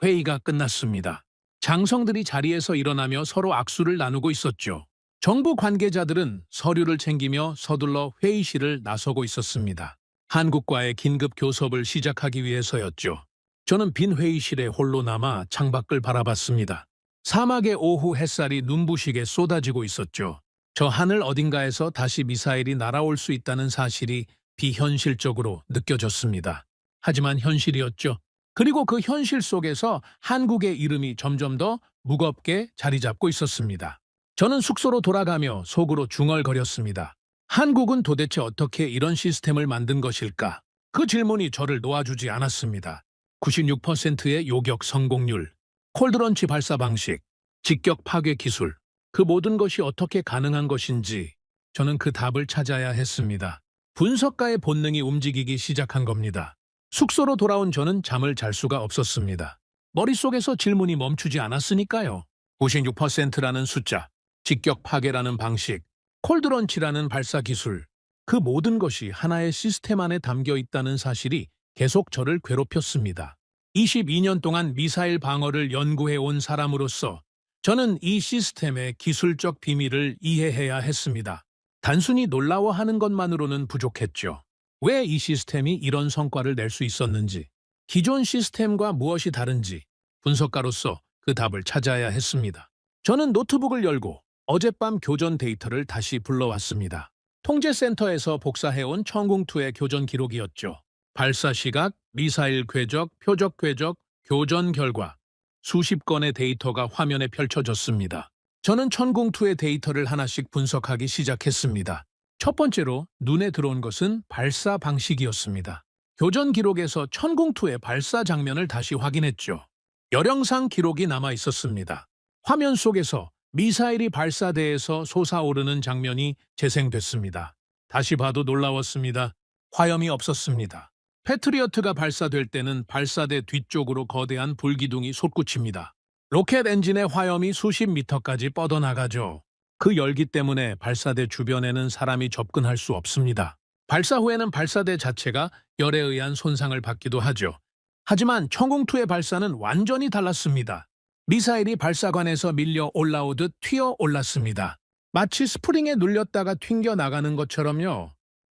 회의가 끝났습니다. 장성들이 자리에서 일어나며 서로 악수를 나누고 있었죠. 정부 관계자들은 서류를 챙기며 서둘러 회의실을 나서고 있었습니다. 한국과의 긴급 교섭을 시작하기 위해서였죠. 저는 빈 회의실에 홀로 남아 창밖을 바라봤습니다. 사막의 오후 햇살이 눈부시게 쏟아지고 있었죠. 저 하늘 어딘가에서 다시 미사일이 날아올 수 있다는 사실이 비현실적으로 느껴졌습니다. 하지만 현실이었죠. 그리고 그 현실 속에서 한국의 이름이 점점 더 무겁게 자리 잡고 있었습니다. 저는 숙소로 돌아가며 속으로 중얼거렸습니다. 한국은 도대체 어떻게 이런 시스템을 만든 것일까? 그 질문이 저를 놓아주지 않았습니다. 96%의 요격 성공률, 콜드런치 발사 방식, 직격 파괴 기술, 그 모든 것이 어떻게 가능한 것인지 저는 그 답을 찾아야 했습니다. 분석가의 본능이 움직이기 시작한 겁니다. 숙소로 돌아온 저는 잠을 잘 수가 없었습니다. 머릿속에서 질문이 멈추지 않았으니까요. 96%라는 숫자, 직격 파괴라는 방식, 콜드런치라는 발사 기술, 그 모든 것이 하나의 시스템 안에 담겨 있다는 사실이 계속 저를 괴롭혔습니다. 22년 동안 미사일 방어를 연구해 온 사람으로서 저는 이 시스템의 기술적 비밀을 이해해야 했습니다. 단순히 놀라워하는 것만으로는 부족했죠. 왜 이 시스템이 이런 성과를 낼 수 있었는지, 기존 시스템과 무엇이 다른지 분석가로서 그 답을 찾아야 했습니다. 저는 노트북을 열고 어젯밤 교전 데이터를 다시 불러왔습니다. 통제센터에서 복사해온 천궁2의 교전 기록이었죠. 발사 시각, 미사일 궤적, 표적 궤적, 교전 결과, 수십 건의 데이터가 화면에 펼쳐졌습니다. 저는 천궁2의 데이터를 하나씩 분석하기 시작했습니다. 첫 번째로 눈에 들어온 것은 발사 방식이었습니다. 교전 기록에서 천궁2의 발사 장면을 다시 확인했죠. 열영상 기록이 남아 있었습니다. 화면 속에서 미사일이 발사대에서 솟아오르는 장면이 재생됐습니다. 다시 봐도 놀라웠습니다. 화염이 없었습니다. 패트리어트가 발사될 때는 발사대 뒤쪽으로 거대한 불기둥이 솟구칩니다. 로켓 엔진의 화염이 수십 미터까지 뻗어나가죠. 그 열기 때문에 발사대 주변에는 사람이 접근할 수 없습니다. 발사 후에는 발사대 자체가 열에 의한 손상을 받기도 하죠. 하지만 천궁2의 발사는 완전히 달랐습니다. 미사일이 발사관에서 밀려 올라오듯 튀어 올랐습니다. 마치 스프링에 눌렸다가 튕겨 나가는 것처럼요.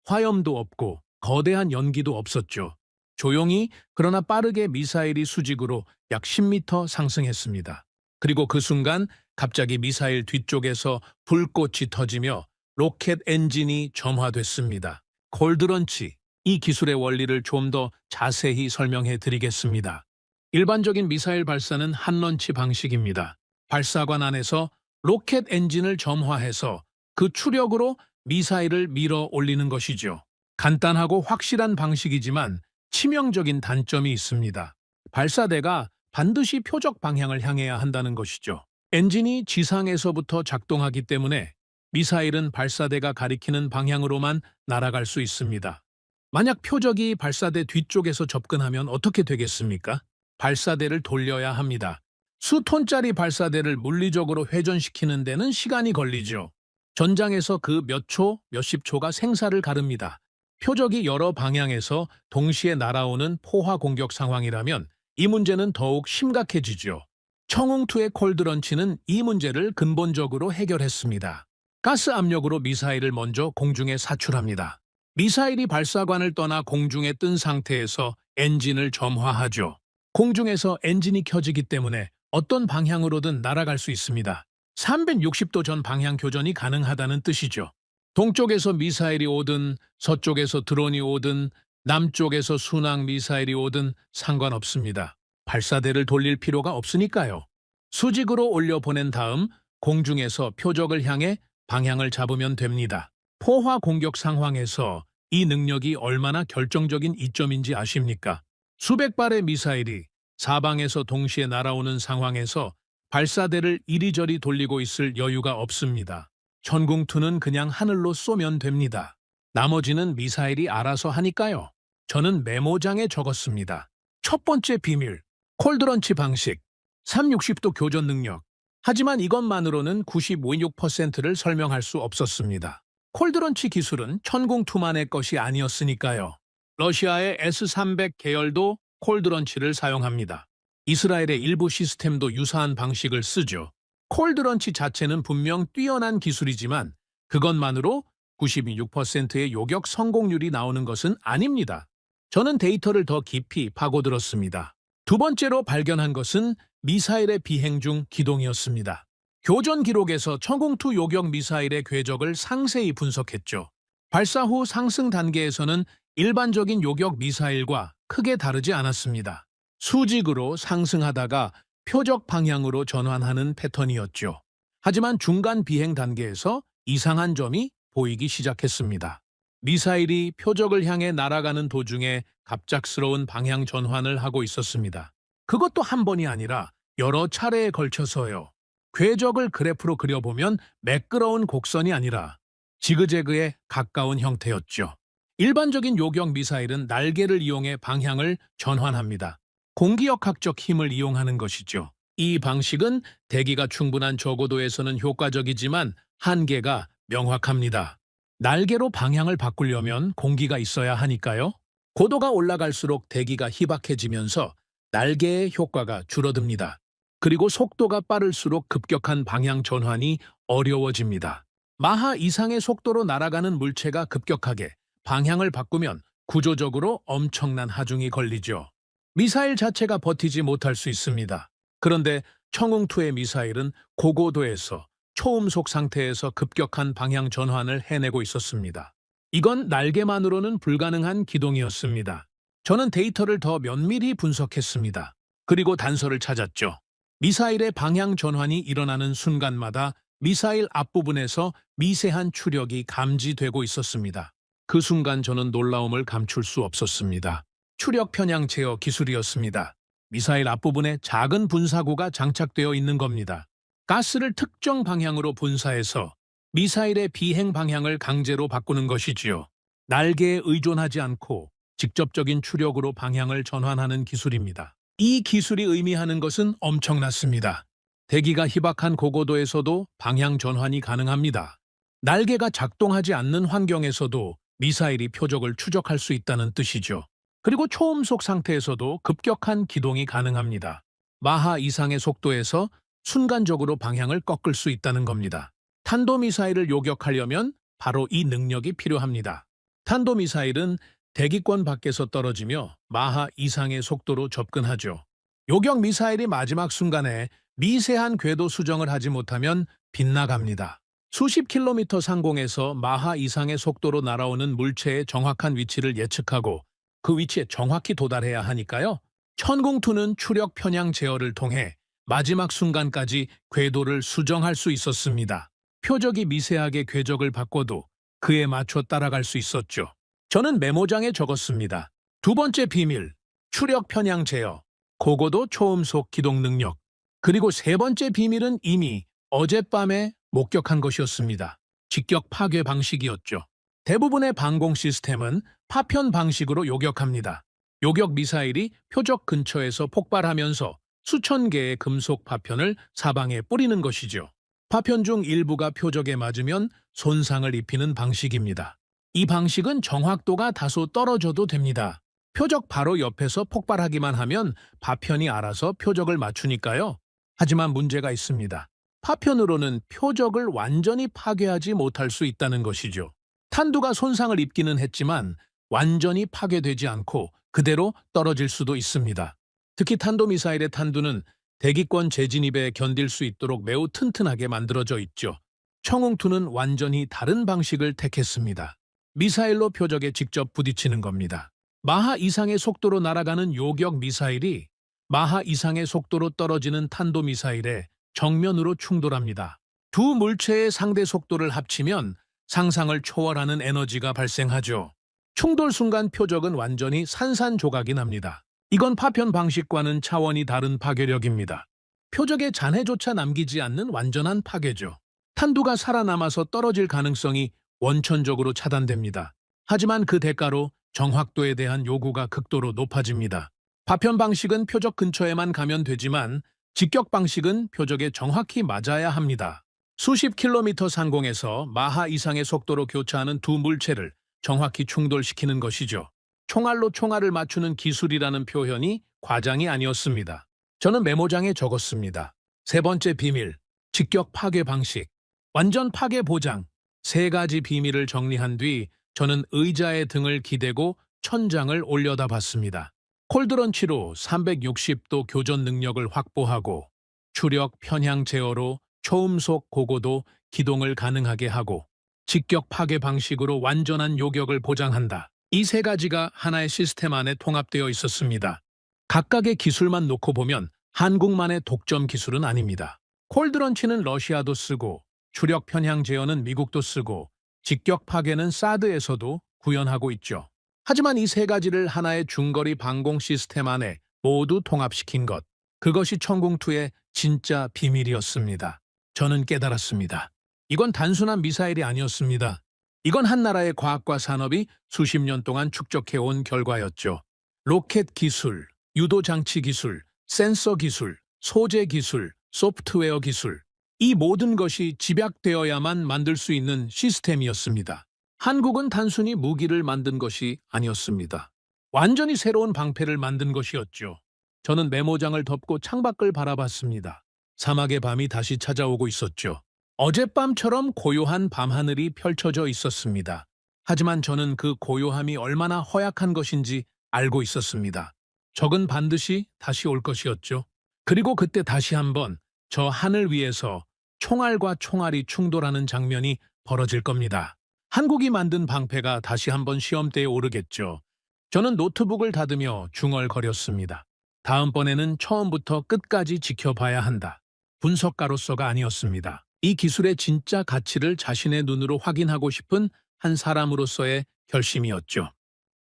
화염도 없고 거대한 연기도 없었죠. 조용히 그러나 빠르게 미사일이 수직으로 약 10m 상승했습니다. 그리고 그 순간 갑자기 미사일 뒤쪽에서 불꽃이 터지며 로켓 엔진이 점화됐습니다. 콜드런치, 이 기술의 원리를 좀 더 자세히 설명해 드리겠습니다. 일반적인 미사일 발사는 한런치 방식입니다. 발사관 안에서 로켓 엔진을 점화해서 그 추력으로 미사일을 밀어 올리는 것이죠. 간단하고 확실한 방식이지만 치명적인 단점이 있습니다. 발사대가 반드시 표적 방향을 향해야 한다는 것이죠. 엔진이 지상에서부터 작동하기 때문에 미사일은 발사대가 가리키는 방향으로만 날아갈 수 있습니다. 만약 표적이 발사대 뒤쪽에서 접근하면 어떻게 되겠습니까? 발사대를 돌려야 합니다. 수톤짜리 발사대를 물리적으로 회전시키는 데는 시간이 걸리죠. 전장에서 그 몇 초, 몇십 초가 생사를 가릅니다. 표적이 여러 방향에서 동시에 날아오는 포화 공격 상황이라면 이 문제는 더욱 심각해지죠. 천궁2의 콜드런치는 이 문제를 근본적으로 해결했습니다. 가스 압력으로 미사일을 먼저 공중에 사출합니다. 미사일이 발사관을 떠나 공중에 뜬 상태에서 엔진을 점화하죠. 공중에서 엔진이 켜지기 때문에 어떤 방향으로든 날아갈 수 있습니다. 360도 전 방향 교전이 가능하다는 뜻이죠. 동쪽에서 미사일이 오든 서쪽에서 드론이 오든 남쪽에서 순항 미사일이 오든 상관없습니다. 발사대를 돌릴 필요가 없으니까요. 수직으로 올려보낸 다음 공중에서 표적을 향해 방향을 잡으면 됩니다. 포화 공격 상황에서 이 능력이 얼마나 결정적인 이점인지 아십니까? 수백 발의 미사일이 사방에서 동시에 날아오는 상황에서 발사대를 이리저리 돌리고 있을 여유가 없습니다. 천궁2는 그냥 하늘로 쏘면 됩니다. 나머지는 미사일이 알아서 하니까요. 저는 메모장에 적었습니다. 첫 번째 비밀, 콜드런치 방식, 360도 교전 능력. 하지만 이것만으로는 95.6%를 설명할 수 없었습니다. 콜드런치 기술은 천궁2만의 것이 아니었으니까요. 러시아의 S-300 계열도 콜드런치를 사용합니다. 이스라엘의 일부 시스템도 유사한 방식을 쓰죠. 콜드런치 자체는 분명 뛰어난 기술이지만 그것만으로 96%의 요격 성공률이 나오는 것은 아닙니다. 저는 데이터를 더 깊이 파고들었습니다. 두 번째로 발견한 것은 미사일의 비행 중 기동이었습니다. 교전 기록에서 천궁2 요격 미사일의 궤적을 상세히 분석했죠. 발사 후 상승 단계에서는 일반적인 요격 미사일과 크게 다르지 않았습니다. 수직으로 상승하다가 표적 방향으로 전환하는 패턴이었죠. 하지만 중간 비행 단계에서 이상한 점이 보이기 시작했습니다. 미사일이 표적을 향해 날아가는 도중에 갑작스러운 방향 전환을 하고 있었습니다. 그것도 한 번이 아니라 여러 차례에 걸쳐서요. 궤적을 그래프로 그려보면 매끄러운 곡선이 아니라 지그재그에 가까운 형태였죠. 일반적인 요격 미사일은 날개를 이용해 방향을 전환합니다. 공기역학적 힘을 이용하는 것이죠. 이 방식은 대기가 충분한 저고도에서는 효과적이지만 한계가 명확합니다. 날개로 방향을 바꾸려면 공기가 있어야 하니까요. 고도가 올라갈수록 대기가 희박해지면서 날개의 효과가 줄어듭니다. 그리고 속도가 빠를수록 급격한 방향 전환이 어려워집니다. 마하 이상의 속도로 날아가는 물체가 급격하게 방향을 바꾸면 구조적으로 엄청난 하중이 걸리죠. 미사일 자체가 버티지 못할 수 있습니다. 그런데 천궁2의 미사일은 고고도에서 초음속 상태에서 급격한 방향 전환을 해내고 있었습니다. 이건 날개만으로는 불가능한 기동이었습니다. 저는 데이터를 더 면밀히 분석했습니다. 그리고 단서를 찾았죠. 미사일의 방향 전환이 일어나는 순간마다 미사일 앞부분에서 미세한 추력이 감지되고 있었습니다. 그 순간 저는 놀라움을 감출 수 없었습니다. 추력 편향 제어 기술이었습니다. 미사일 앞부분에 작은 분사구가 장착되어 있는 겁니다. 가스를 특정 방향으로 분사해서 미사일의 비행 방향을 강제로 바꾸는 것이지요. 날개에 의존하지 않고 직접적인 추력으로 방향을 전환하는 기술입니다. 이 기술이 의미하는 것은 엄청났습니다. 대기가 희박한 고고도에서도 방향 전환이 가능합니다. 날개가 작동하지 않는 환경에서도 미사일이 표적을 추적할 수 있다는 뜻이죠. 그리고 초음속 상태에서도 급격한 기동이 가능합니다. 마하 이상의 속도에서 순간적으로 방향을 꺾을 수 있다는 겁니다. 탄도미사일을 요격하려면 바로 이 능력이 필요합니다. 탄도미사일은 대기권 밖에서 떨어지며 마하 이상의 속도로 접근하죠. 요격 미사일이 마지막 순간에 미세한 궤도 수정을 하지 못하면 빗나갑니다. 수십 킬로미터 상공에서 마하 이상의 속도로 날아오는 물체의 정확한 위치를 예측하고 그 위치에 정확히 도달해야 하니까요. 천궁2는 추력 편향 제어를 통해 마지막 순간까지 궤도를 수정할 수 있었습니다. 표적이 미세하게 궤적을 바꿔도 그에 맞춰 따라갈 수 있었죠. 저는 메모장에 적었습니다. 두 번째 비밀, 추력 편향 제어, 고고도 초음속 기동 능력. 그리고 세 번째 비밀은 이미 어젯밤에 목격한 것이었습니다. 직격 파괴 방식이었죠. 대부분의 방공 시스템은 파편 방식으로 요격합니다. 요격 미사일이 표적 근처에서 폭발하면서 수천 개의 금속 파편을 사방에 뿌리는 것이죠. 파편 중 일부가 표적에 맞으면 손상을 입히는 방식입니다. 이 방식은 정확도가 다소 떨어져도 됩니다. 표적 바로 옆에서 폭발하기만 하면 파편이 알아서 표적을 맞추니까요. 하지만 문제가 있습니다. 파편으로는 표적을 완전히 파괴하지 못할 수 있다는 것이죠. 탄두가 손상을 입기는 했지만 완전히 파괴되지 않고 그대로 떨어질 수도 있습니다. 특히 탄도미사일의 탄두는 대기권 재진입에 견딜 수 있도록 매우 튼튼하게 만들어져 있죠. 천궁2는 완전히 다른 방식을 택했습니다. 미사일로 표적에 직접 부딪히는 겁니다. 마하 이상의 속도로 날아가는 요격 미사일이 마하 이상의 속도로 떨어지는 탄도미사일에 정면으로 충돌합니다. 두 물체의 상대 속도를 합치면 상상을 초월하는 에너지가 발생하죠. 충돌 순간 표적은 완전히 산산조각이 납니다. 이건 파편 방식과는 차원이 다른 파괴력입니다. 표적의 잔해조차 남기지 않는 완전한 파괴죠. 탄두가 살아남아서 떨어질 가능성이 원천적으로 차단됩니다. 하지만 그 대가로 정확도에 대한 요구가 극도로 높아집니다. 파편 방식은 표적 근처에만 가면 되지만 직격 방식은 표적에 정확히 맞아야 합니다. 수십 킬로미터 상공에서 마하 이상의 속도로 교차하는 두 물체를 정확히 충돌시키는 것이죠. 총알로 총알을 맞추는 기술이라는 표현이 과장이 아니었습니다. 저는 메모장에 적었습니다. 세 번째 비밀, 직격 파괴 방식, 완전 파괴 보장. 세 가지 비밀을 정리한 뒤 저는 의자의 등을 기대고 천장을 올려다 봤습니다. 콜드런치로 360도 교전 능력을 확보하고 추력 편향 제어로 초음속 고고도 기동을 가능하게 하고 직격 파괴 방식으로 완전한 요격을 보장한다. 이 세 가지가 하나의 시스템 안에 통합되어 있었습니다. 각각의 기술만 놓고 보면 한국만의 독점 기술은 아닙니다. 콜드런치는 러시아도 쓰고 추력 편향 제어는 미국도 쓰고 직격 파괴는 사드에서도 구현하고 있죠. 하지만 이 세 가지를 하나의 중거리 방공 시스템 안에 모두 통합시킨 것, 그것이 천궁2의 진짜 비밀이었습니다. 저는 깨달았습니다. 이건 단순한 미사일이 아니었습니다. 이건 한 나라의 과학과 산업이 수십 년 동안 축적해온 결과였죠. 로켓 기술, 유도 장치 기술, 센서 기술, 소재 기술, 소프트웨어 기술, 이 모든 것이 집약되어야만 만들 수 있는 시스템이었습니다. 한국은 단순히 무기를 만든 것이 아니었습니다. 완전히 새로운 방패를 만든 것이었죠. 저는 메모장을 덮고 창밖을 바라봤습니다. 사막의 밤이 다시 찾아오고 있었죠. 어젯밤처럼 고요한 밤하늘이 펼쳐져 있었습니다. 하지만 저는 그 고요함이 얼마나 허약한 것인지 알고 있었습니다. 적은 반드시 다시 올 것이었죠. 그리고 그때 다시 한번 저 하늘 위에서 총알과 총알이 충돌하는 장면이 벌어질 겁니다. 한국이 만든 방패가 다시 한번 시험대에 오르겠죠. 저는 노트북을 닫으며 중얼거렸습니다. 다음번에는 처음부터 끝까지 지켜봐야 한다. 분석가로서가 아니었습니다. 이 기술의 진짜 가치를 자신의 눈으로 확인하고 싶은 한 사람으로서의 결심이었죠.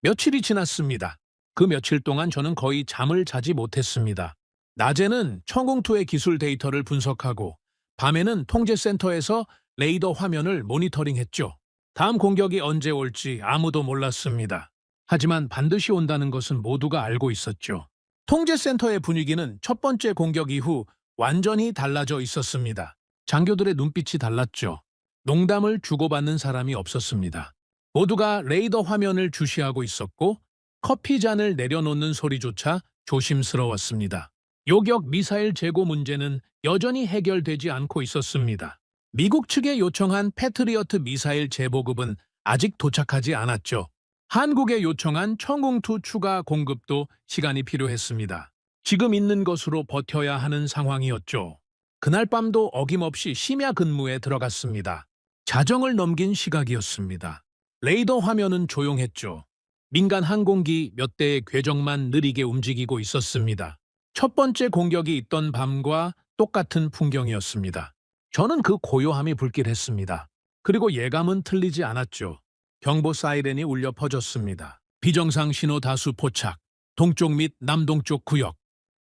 며칠이 지났습니다. 그 며칠 동안 저는 거의 잠을 자지 못했습니다. 낮에는 천궁2의 기술 데이터를 분석하고 밤에는 통제센터에서 레이더 화면을 모니터링했죠. 다음 공격이 언제 올지 아무도 몰랐습니다. 하지만 반드시 온다는 것은 모두가 알고 있었죠. 통제센터의 분위기는 첫 번째 공격 이후 완전히 달라져 있었습니다. 장교들의 눈빛이 달랐죠. 농담을 주고받는 사람이 없었습니다. 모두가 레이더 화면을 주시하고 있었고 커피 잔을 내려놓는 소리조차 조심스러웠습니다. 요격 미사일 재고 문제는 여전히 해결되지 않고 있었습니다. 미국 측에 요청한 패트리어트 미사일 재보급은 아직 도착하지 않았죠. 한국에 요청한 천궁2 추가 공급도 시간이 필요했습니다. 지금 있는 것으로 버텨야 하는 상황이었죠. 그날 밤도 어김없이 심야 근무에 들어갔습니다. 자정을 넘긴 시각이었습니다. 레이더 화면은 조용했죠. 민간 항공기 몇 대의 궤적만 느리게 움직이고 있었습니다. 첫 번째 공격이 있던 밤과 똑같은 풍경이었습니다. 저는 그 고요함이 불길했습니다. 그리고 예감은 틀리지 않았죠. 경보 사이렌이 울려 퍼졌습니다. 비정상 신호 다수 포착, 동쪽 및 남동쪽 구역.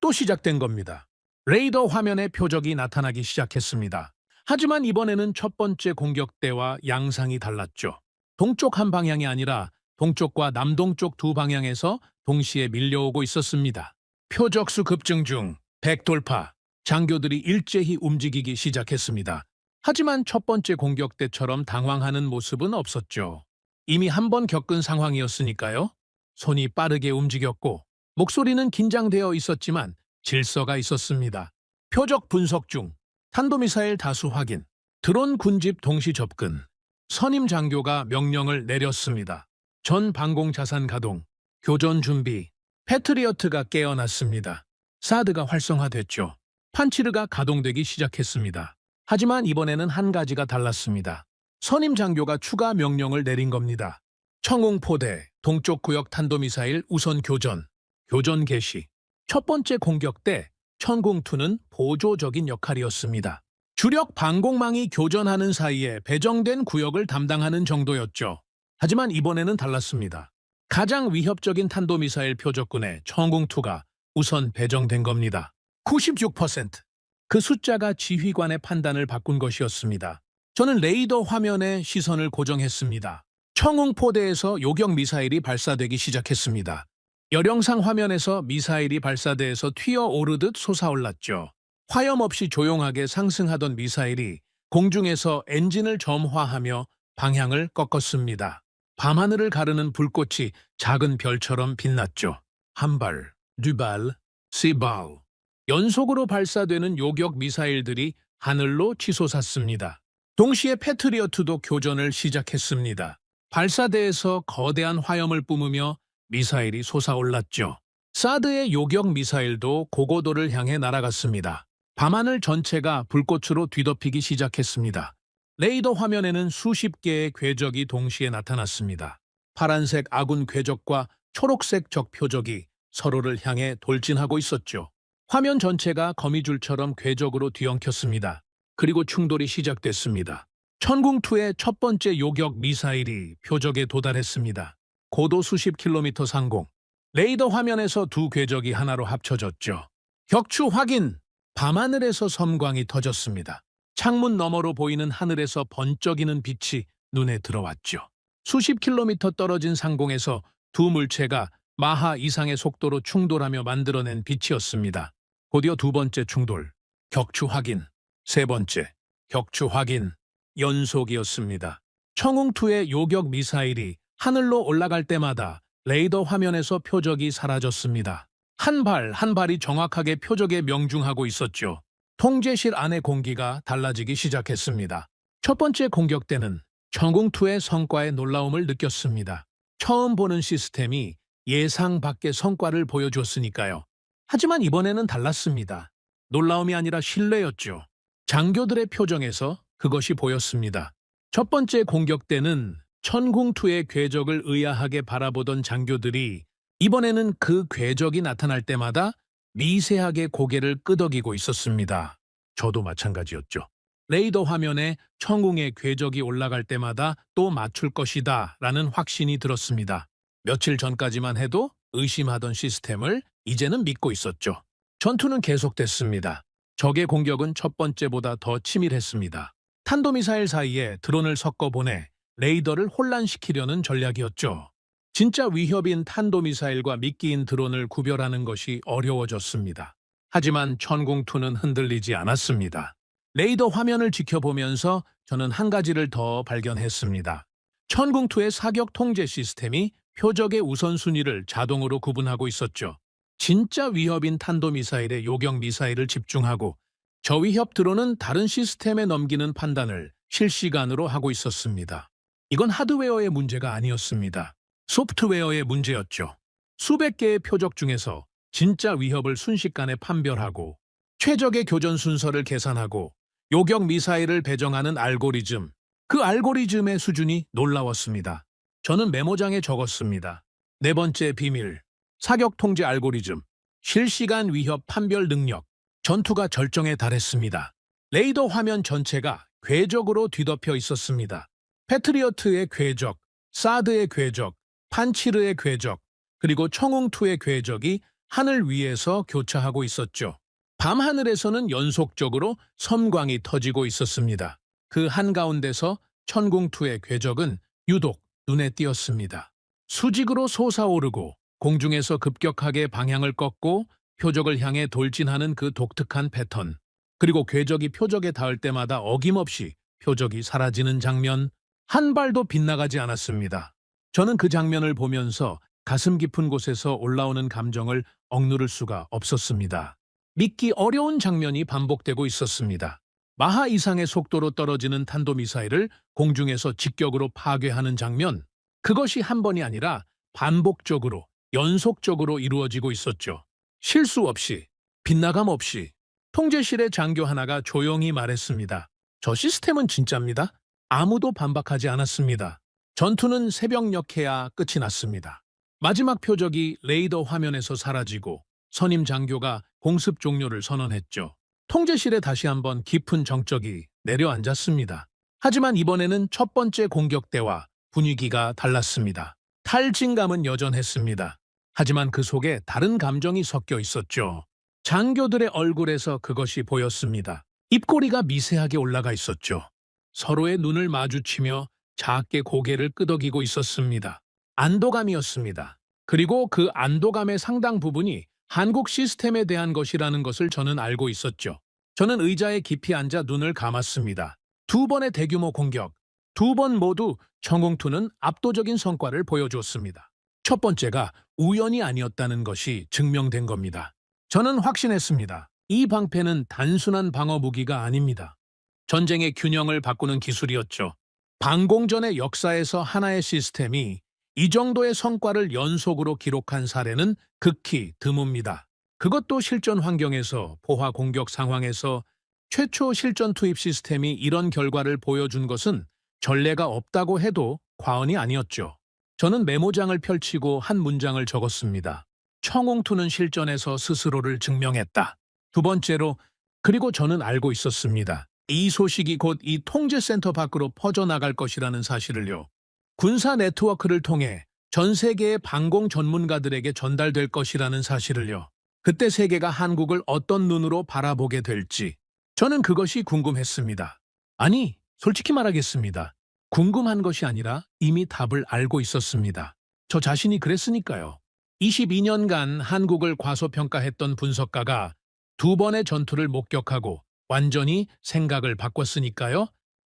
또 시작된 겁니다. 레이더 화면에 표적이 나타나기 시작했습니다. 하지만 이번에는 첫 번째 공격 때와 양상이 달랐죠. 동쪽 한 방향이 아니라 동쪽과 남동쪽 두 방향에서 동시에 밀려오고 있었습니다. 표적수 급증 중, 백돌파, 장교들이 일제히 움직이기 시작했습니다. 하지만 첫 번째 공격 때처럼 당황하는 모습은 없었죠. 이미 한 번 겪은 상황이었으니까요. 손이 빠르게 움직였고 목소리는 긴장되어 있었지만 질서가 있었습니다. 표적 분석 중, 탄도미사일 다수 확인, 드론 군집 동시 접근, 선임 장교가 명령을 내렸습니다. 전 방공 자산 가동, 교전 준비, 패트리어트가 깨어났습니다. 사드가 활성화됐죠. 판치르가 가동되기 시작했습니다. 하지만 이번에는 한 가지가 달랐습니다. 선임 장교가 추가 명령을 내린 겁니다. 청웅포대, 동쪽 구역 탄도미사일 우선 교전, 교전 개시. 첫 번째 공격 때 천궁2는 보조적인 역할이었습니다. 주력 방공망이 교전하는 사이에 배정된 구역을 담당하는 정도였죠. 하지만 이번에는 달랐습니다. 가장 위협적인 탄도미사일 표적군에 청궁2가 우선 배정된 겁니다. 96%. 그 숫자가 지휘관의 판단을 바꾼 것이었습니다. 저는 레이더 화면에 시선을 고정했습니다. 청웅포대에서 요격 미사일이 발사되기 시작했습니다. 열영상 화면에서 미사일이 발사대에서 튀어오르듯 솟아올랐죠. 화염 없이 조용하게 상승하던 미사일이 공중에서 엔진을 점화하며 방향을 꺾었습니다. 밤하늘을 가르는 불꽃이 작은 별처럼 빛났죠. 한 발, 두 발, 세 발. 연속으로 발사되는 요격 미사일들이 하늘로 치솟았습니다. 동시에 패트리어트도 교전을 시작했습니다. 발사대에서 거대한 화염을 뿜으며 미사일이 솟아올랐죠. 사드의 요격 미사일도 고고도를 향해 날아갔습니다. 밤하늘 전체가 불꽃으로 뒤덮이기 시작했습니다. 레이더 화면에는 수십 개의 궤적이 동시에 나타났습니다. 파란색 아군 궤적과 초록색 적 표적이 서로를 향해 돌진하고 있었죠. 화면 전체가 거미줄처럼 궤적으로 뒤엉켰습니다. 그리고 충돌이 시작됐습니다. 천궁2의 첫 번째 요격 미사일이 표적에 도달했습니다. 고도 수십 킬로미터 상공. 레이더 화면에서 두 궤적이 하나로 합쳐졌죠. 격추 확인! 밤하늘에서 섬광이 터졌습니다. 창문 너머로 보이는 하늘에서 번쩍이는 빛이 눈에 들어왔죠. 수십 킬로미터 떨어진 상공에서 두 물체가 마하 이상의 속도로 충돌하며 만들어낸 빛이었습니다. 곧이어 두 번째 충돌, 격추 확인. 세 번째, 격추 확인. 연속이었습니다. 청웅2의 요격 미사일이 하늘로 올라갈 때마다 레이더 화면에서 표적이 사라졌습니다. 한 발 한 발이 정확하게 표적에 명중하고 있었죠. 통제실 안의 공기가 달라지기 시작했습니다. 첫 번째 공격 때는 청궁2의 성과에 놀라움을 느꼈습니다. 처음 보는 시스템이 예상 밖의 성과를 보여줬으니까요. 하지만 이번에는 달랐습니다. 놀라움이 아니라 신뢰였죠. 장교들의 표정에서 그것이 보였습니다. 첫 번째 공격 때는 천궁2의 궤적을 의아하게 바라보던 장교들이 이번에는 그 궤적이 나타날 때마다 미세하게 고개를 끄덕이고 있었습니다. 저도 마찬가지였죠. 레이더 화면에 청궁의 궤적이 올라갈 때마다 또 맞출 것이다 라는 확신이 들었습니다. 며칠 전까지만 해도 의심하던 시스템을 이제는 믿고 있었죠. 전투는 계속됐습니다. 적의 공격은 첫 번째보다 더 치밀했습니다. 탄도미사일 사이에 드론을 섞어 보내 레이더를 혼란시키려는 전략이었죠. 진짜 위협인 탄도미사일과 미끼인 드론을 구별하는 것이 어려워졌습니다. 하지만 천궁2는 흔들리지 않았습니다. 레이더 화면을 지켜보면서 저는 한 가지를 더 발견했습니다. 천궁2의 사격 통제 시스템이 표적의 우선순위를 자동으로 구분하고 있었죠. 진짜 위협인 탄도미사일에 요격 미사일을 집중하고 저위협 드론은 다른 시스템에 넘기는 판단을 실시간으로 하고 있었습니다. 이건 하드웨어의 문제가 아니었습니다. 소프트웨어의 문제였죠. 수백 개의 표적 중에서 진짜 위협을 순식간에 판별하고 최적의 교전 순서를 계산하고 요격 미사일을 배정하는 알고리즘. 그 알고리즘의 수준이 놀라웠습니다. 저는 메모장에 적었습니다. 네 번째 비밀. 사격 통제 알고리즘. 실시간 위협 판별 능력. 전투가 절정에 달했습니다. 레이더 화면 전체가 궤적으로 뒤덮여 있었습니다. 패트리어트의 궤적, 사드의 궤적, 판치르의 궤적, 그리고 청웅2의 궤적이 하늘 위에서 교차하고 있었죠. 밤하늘에서는 연속적으로 섬광이 터지고 있었습니다. 그 한가운데서 천궁2의 궤적은 유독 눈에 띄었습니다. 수직으로 솟아오르고 공중에서 급격하게 방향을 꺾고 표적을 향해 돌진하는 그 독특한 패턴. 그리고 궤적이 표적에 닿을 때마다 어김없이 표적이 사라지는 장면. 한 발도 빗나가지 않았습니다. 저는 그 장면을 보면서 가슴 깊은 곳에서 올라오는 감정을 억누를 수가 없었습니다. 믿기 어려운 장면이 반복되고 있었습니다. 마하 이상의 속도로 떨어지는 탄도미사일을 공중에서 직격으로 파괴하는 장면. 그것이 한 번이 아니라 반복적으로, 연속적으로 이루어지고 있었죠. 실수 없이, 빗나감 없이. 통제실의 장교 하나가 조용히 말했습니다. 저 시스템은 진짜입니다. 아무도 반박하지 않았습니다. 전투는 새벽녘에야 끝이 났습니다. 마지막 표적이 레이더 화면에서 사라지고 선임 장교가 공습 종료를 선언했죠. 통제실에 다시 한번 깊은 정적이 내려앉았습니다. 하지만 이번에는 첫 번째 공격 때와 분위기가 달랐습니다. 탈진감은 여전했습니다. 하지만 그 속에 다른 감정이 섞여 있었죠. 장교들의 얼굴에서 그것이 보였습니다. 입꼬리가 미세하게 올라가 있었죠. 서로의 눈을 마주치며 작게 고개를 끄덕이고 있었습니다. 안도감이었습니다. 그리고 그 안도감의 상당 부분이 한국 시스템에 대한 것이라는 것을 저는 알고 있었죠. 저는 의자에 깊이 앉아 눈을 감았습니다. 두 번의 대규모 공격, 두 번 모두 청홍투는 압도적인 성과를 보여주었습니다. 첫 번째가 우연이 아니었다는 것이 증명된 겁니다. 저는 확신했습니다. 이 방패는 단순한 방어 무기가 아닙니다. 전쟁의 균형을 바꾸는 기술이었죠. 방공전의 역사에서 하나의 시스템이 이 정도의 성과를 연속으로 기록한 사례는 극히 드뭅니다. 그것도 실전 환경에서, 포화 공격 상황에서 최초 실전 투입 시스템이 이런 결과를 보여준 것은 전례가 없다고 해도 과언이 아니었죠. 저는 메모장을 펼치고 한 문장을 적었습니다. 청홍투는 실전에서 스스로를 증명했다. 두 번째로, 그리고 저는 알고 있었습니다. 이 소식이 곧 이 통제센터 밖으로 퍼져나갈 것이라는 사실을요. 군사 네트워크를 통해 전 세계의 방공 전문가들에게 전달될 것이라는 사실을요. 그때 세계가 한국을 어떤 눈으로 바라보게 될지 저는 그것이 궁금했습니다. 아니, 솔직히 말하겠습니다. 궁금한 것이 아니라 이미 답을 알고 있었습니다. 저 자신이 그랬으니까요. 22년간 한국을 과소평가했던 분석가가 두 번의 전투를 목격하고 완전히 생각을 바꿨으니까요.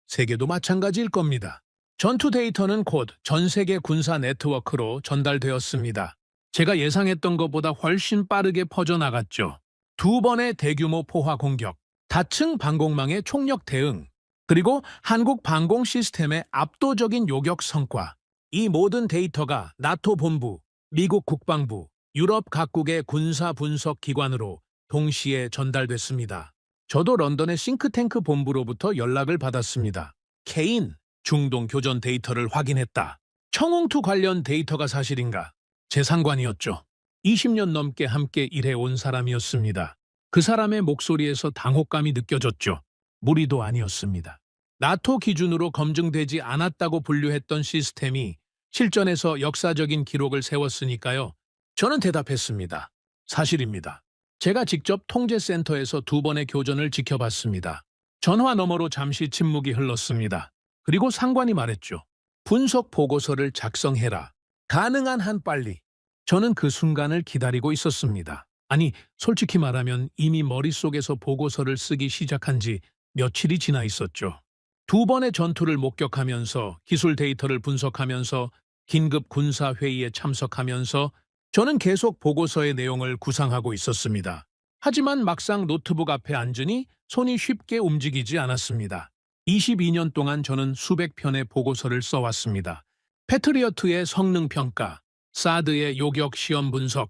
세계도 마찬가지일 겁니다. 전투 데이터는 곧 전 세계 군사 네트워크로 전달되었습니다. 제가 예상했던 것보다 훨씬 빠르게 퍼져나갔죠. 두 번의 대규모 포화 공격, 다층 방공망의 총력 대응, 그리고 한국 방공 시스템의 압도적인 요격 성과. 이 모든 데이터가 나토 본부, 미국 국방부, 유럽 각국의 군사 분석 기관으로 동시에 전달됐습니다. 저도 런던의 싱크탱크 본부로부터 연락을 받았습니다. 케인, 중동 교전 데이터를 확인했다. 청홍투 관련 데이터가 사실인가? 제 상관이었죠. 20년 넘게 함께 일해온 사람이었습니다. 그 사람의 목소리에서 당혹감이 느껴졌죠. 무리도 아니었습니다. 나토 기준으로 검증되지 않았다고 분류했던 시스템이 실전에서 역사적인 기록을 세웠으니까요. 저는 대답했습니다. 사실입니다. 제가 직접 통제센터에서 두 번의 교전을 지켜봤습니다. 전화 너머로 잠시 침묵이 흘렀습니다. 그리고 상관이 말했죠. 분석 보고서를 작성해라. 가능한 한 빨리. 저는 그 순간을 기다리고 있었습니다. 아니, 솔직히 말하면 이미 머릿속에서 보고서를 쓰기 시작한 지 며칠이 지나 있었죠. 두 번의 전투를 목격하면서 기술 데이터를 분석하면서 긴급 군사회의에 참석하면서 저는 계속 보고서의 내용을 구상하고 있었습니다. 하지만 막상 노트북 앞에 앉으니 손이 쉽게 움직이지 않았습니다. 22년 동안 저는 수백 편의 보고서를 써왔습니다. 패트리어트의 성능 평가, 사드의 요격 시험 분석,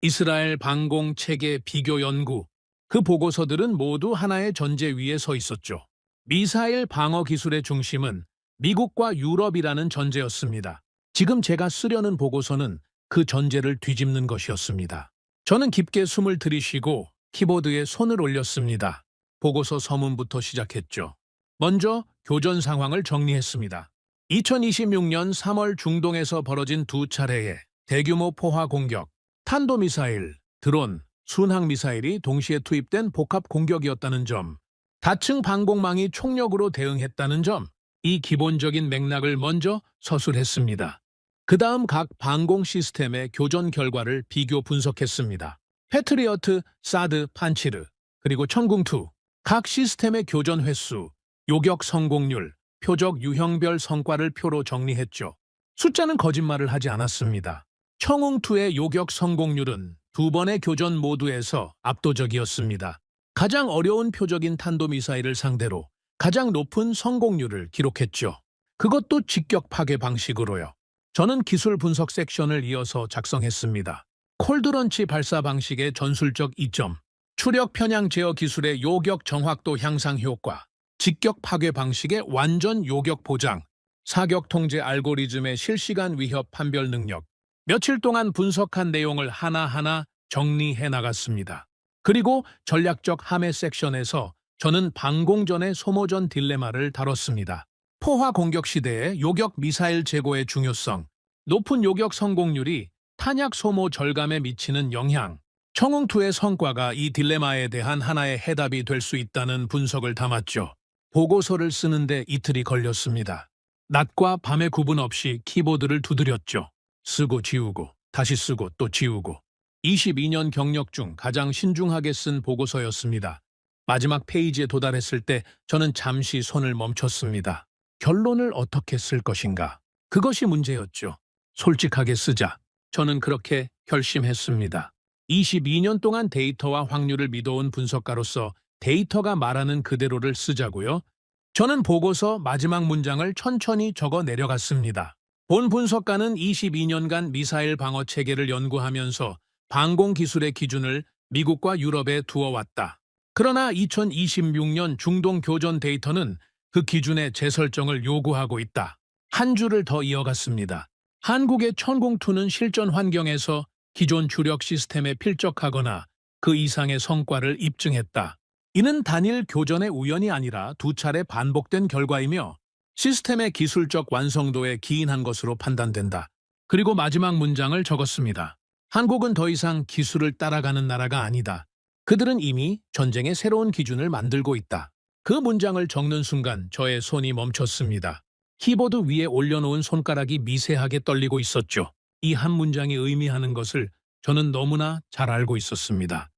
이스라엘 방공 체계 비교 연구, 그 보고서들은 모두 하나의 전제 위에 서 있었죠. 미사일 방어 기술의 중심은 미국과 유럽이라는 전제였습니다. 지금 제가 쓰려는 보고서는 그 전제를 뒤집는 것이었습니다. 저는 깊게 숨을 들이쉬고 키보드에 손을 올렸습니다. 보고서 서문부터 시작했죠. 먼저 교전 상황을 정리했습니다. 2026년 3월 중동에서 벌어진 두 차례의 대규모 포화 공격, 탄도미사일, 드론, 순항미사일이 동시에 투입된 복합 공격이었다는 점, 다층 방공망이 총력으로 대응했다는 점, 이 기본적인 맥락을 먼저 서술했습니다. 그 다음 각 방공 시스템의 교전 결과를 비교 분석했습니다. 패트리어트, 사드, 판치르, 그리고 천궁2, 각 시스템의 교전 횟수, 요격 성공률, 표적 유형별 성과를 표로 정리했죠. 숫자는 거짓말을 하지 않았습니다. 청웅2의 요격 성공률은 두 번의 교전 모두에서 압도적이었습니다. 가장 어려운 표적인 탄도미사일을 상대로 가장 높은 성공률을 기록했죠. 그것도 직격 파괴 방식으로요. 저는 기술 분석 섹션을 이어서 작성했습니다. 콜드런치 발사 방식의 전술적 이점, 추력 편향 제어 기술의 요격 정확도 향상 효과, 직격 파괴 방식의 완전 요격 보장, 사격 통제 알고리즘의 실시간 위협 판별 능력, 며칠 동안 분석한 내용을 하나하나 정리해 나갔습니다. 그리고 전략적 함해 섹션에서 저는 방공전의 소모전 딜레마를 다뤘습니다. 포화 공격 시대의 요격 미사일 제고의 중요성, 높은 요격 성공률이 탄약 소모 절감에 미치는 영향, 청웅2의 성과가 이 딜레마에 대한 하나의 해답이 될 수 있다는 분석을 담았죠. 보고서를 쓰는데 이틀이 걸렸습니다. 낮과 밤의 구분 없이 키보드를 두드렸죠. 쓰고 지우고 다시 쓰고 또 지우고. 22년 경력 중 가장 신중하게 쓴 보고서였습니다. 마지막 페이지에 도달했을 때 저는 잠시 손을 멈췄습니다. 결론을 어떻게 쓸 것인가? 그것이 문제였죠. 솔직하게 쓰자. 저는 그렇게 결심했습니다. 22년 동안 데이터와 확률을 믿어온 분석가로서 데이터가 말하는 그대로를 쓰자고요. 저는 보고서 마지막 문장을 천천히 적어 내려갔습니다. 본 분석가는 22년간 미사일 방어 체계를 연구하면서 방공 기술의 기준을 미국과 유럽에 두어왔다. 그러나 2026년 중동 교전 데이터는 그 기준의 재설정을 요구하고 있다. 한 줄을 더 이어갔습니다. 한국의 천공투는 실전 환경에서 기존 주력 시스템에 필적하거나 그 이상의 성과를 입증했다. 이는 단일 교전의 우연이 아니라 두 차례 반복된 결과이며 시스템의 기술적 완성도에 기인한 것으로 판단된다. 그리고 마지막 문장을 적었습니다. 한국은 더 이상 기술을 따라가는 나라가 아니다. 그들은 이미 전쟁의 새로운 기준을 만들고 있다. 그 문장을 적는 순간 저의 손이 멈췄습니다. 키보드 위에 올려놓은 손가락이 미세하게 떨리고 있었죠. 이 한 문장이 의미하는 것을 저는 너무나 잘 알고 있었습니다.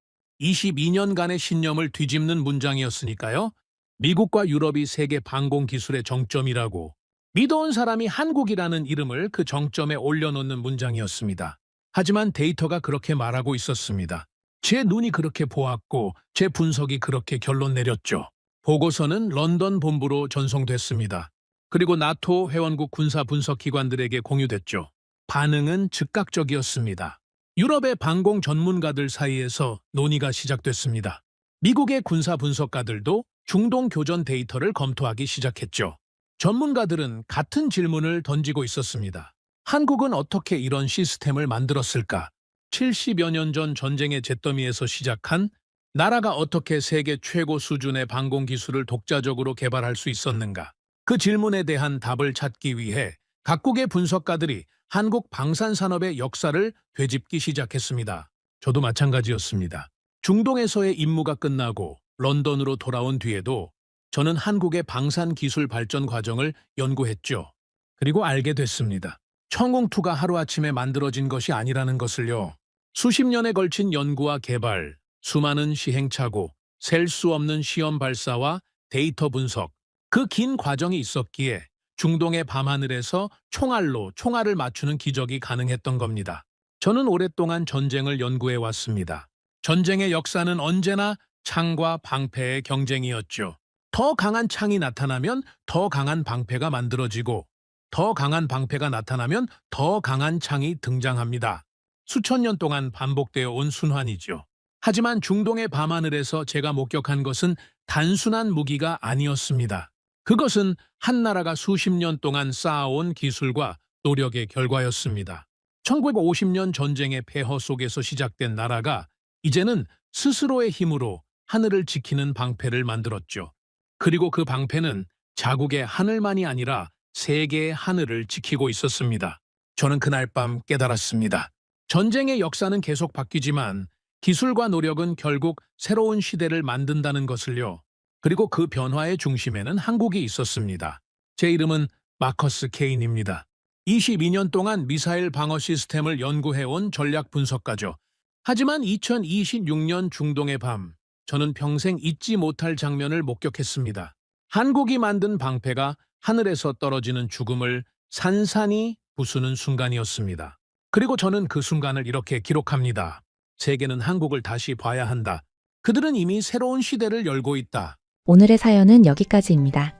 22년간의 신념을 뒤집는 문장이었으니까요. 미국과 유럽이 세계 방공 기술의 정점이라고 믿어온 사람이 한국이라는 이름을 그 정점에 올려놓는 문장이었습니다. 하지만 데이터가 그렇게 말하고 있었습니다. 제 눈이 그렇게 보았고 제 분석이 그렇게 결론 내렸죠. 보고서는 런던 본부로 전송됐습니다. 그리고 나토 회원국 군사 분석 기관들에게 공유됐죠. 반응은 즉각적이었습니다. 유럽의 방공 전문가들 사이에서 논의가 시작됐습니다. 미국의 군사 분석가들도 중동 교전 데이터를 검토하기 시작했죠. 전문가들은 같은 질문을 던지고 있었습니다. 한국은 어떻게 이런 시스템을 만들었을까? 70여 년 전 전쟁의 잿더미에서 시작한 나라가 어떻게 세계 최고 수준의 방공 기술을 독자적으로 개발할 수 있었는가? 그 질문에 대한 답을 찾기 위해 각국의 분석가들이 한국 방산산업의 역사를 되짚기 시작했습니다. 저도 마찬가지였습니다. 중동에서의 임무가 끝나고 런던으로 돌아온 뒤에도 저는 한국의 방산 기술 발전 과정을 연구했죠. 그리고 알게 됐습니다. 청웅2가 하루아침에 만들어진 것이 아니라는 것을요. 수십 년에 걸친 연구와 개발, 수많은 시행착오, 셀 수 없는 시험 발사와 데이터 분석, 그 긴 과정이 있었기에 중동의 밤하늘에서 총알로 총알을 맞추는 기적이 가능했던 겁니다. 저는 오랫동안 전쟁을 연구해 왔습니다. 전쟁의 역사는 언제나 창과 방패의 경쟁이었죠. 더 강한 창이 나타나면 더 강한 방패가 만들어지고 더 강한 방패가 나타나면 더 강한 창이 등장합니다. 수천 년 동안 반복되어 온 순환이죠. 하지만 중동의 밤하늘에서 제가 목격한 것은 단순한 무기가 아니었습니다. 그것은 한 나라가 수십 년 동안 쌓아온 기술과 노력의 결과였습니다. 1950년 전쟁의 폐허 속에서 시작된 나라가 이제는 스스로의 힘으로 하늘을 지키는 방패를 만들었죠. 그리고 그 방패는 자국의 하늘만이 아니라 세계의 하늘을 지키고 있었습니다. 저는 그날 밤 깨달았습니다. 전쟁의 역사는 계속 바뀌지만 기술과 노력은 결국 새로운 시대를 만든다는 것을요. 그리고 그 변화의 중심에는 한국이 있었습니다. 제 이름은 마커스 케인입니다. 22년 동안 미사일 방어 시스템을 연구해온 전략 분석가죠. 하지만 2026년 중동의 밤, 저는 평생 잊지 못할 장면을 목격했습니다. 한국이 만든 방패가 하늘에서 떨어지는 죽음을 산산이 부수는 순간이었습니다. 그리고 저는 그 순간을 이렇게 기록합니다. 세계는 한국을 다시 봐야 한다. 그들은 이미 새로운 시대를 열고 있다. 오늘의 사연은 여기까지입니다.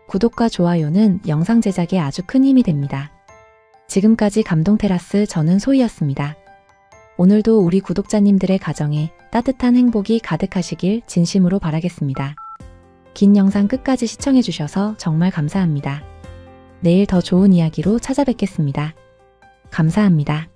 구독과 좋아요는 영상 제작에 아주 큰 힘이 됩니다. 지금까지 감동테라스 저는 소희였습니다. 오늘도 우리 구독자님들의 가정에 따뜻한 행복이 가득하시길 진심으로 바라겠습니다. 긴 영상 끝까지 시청해주셔서 정말 감사합니다. 내일 더 좋은 이야기로 찾아뵙겠습니다. 감사합니다.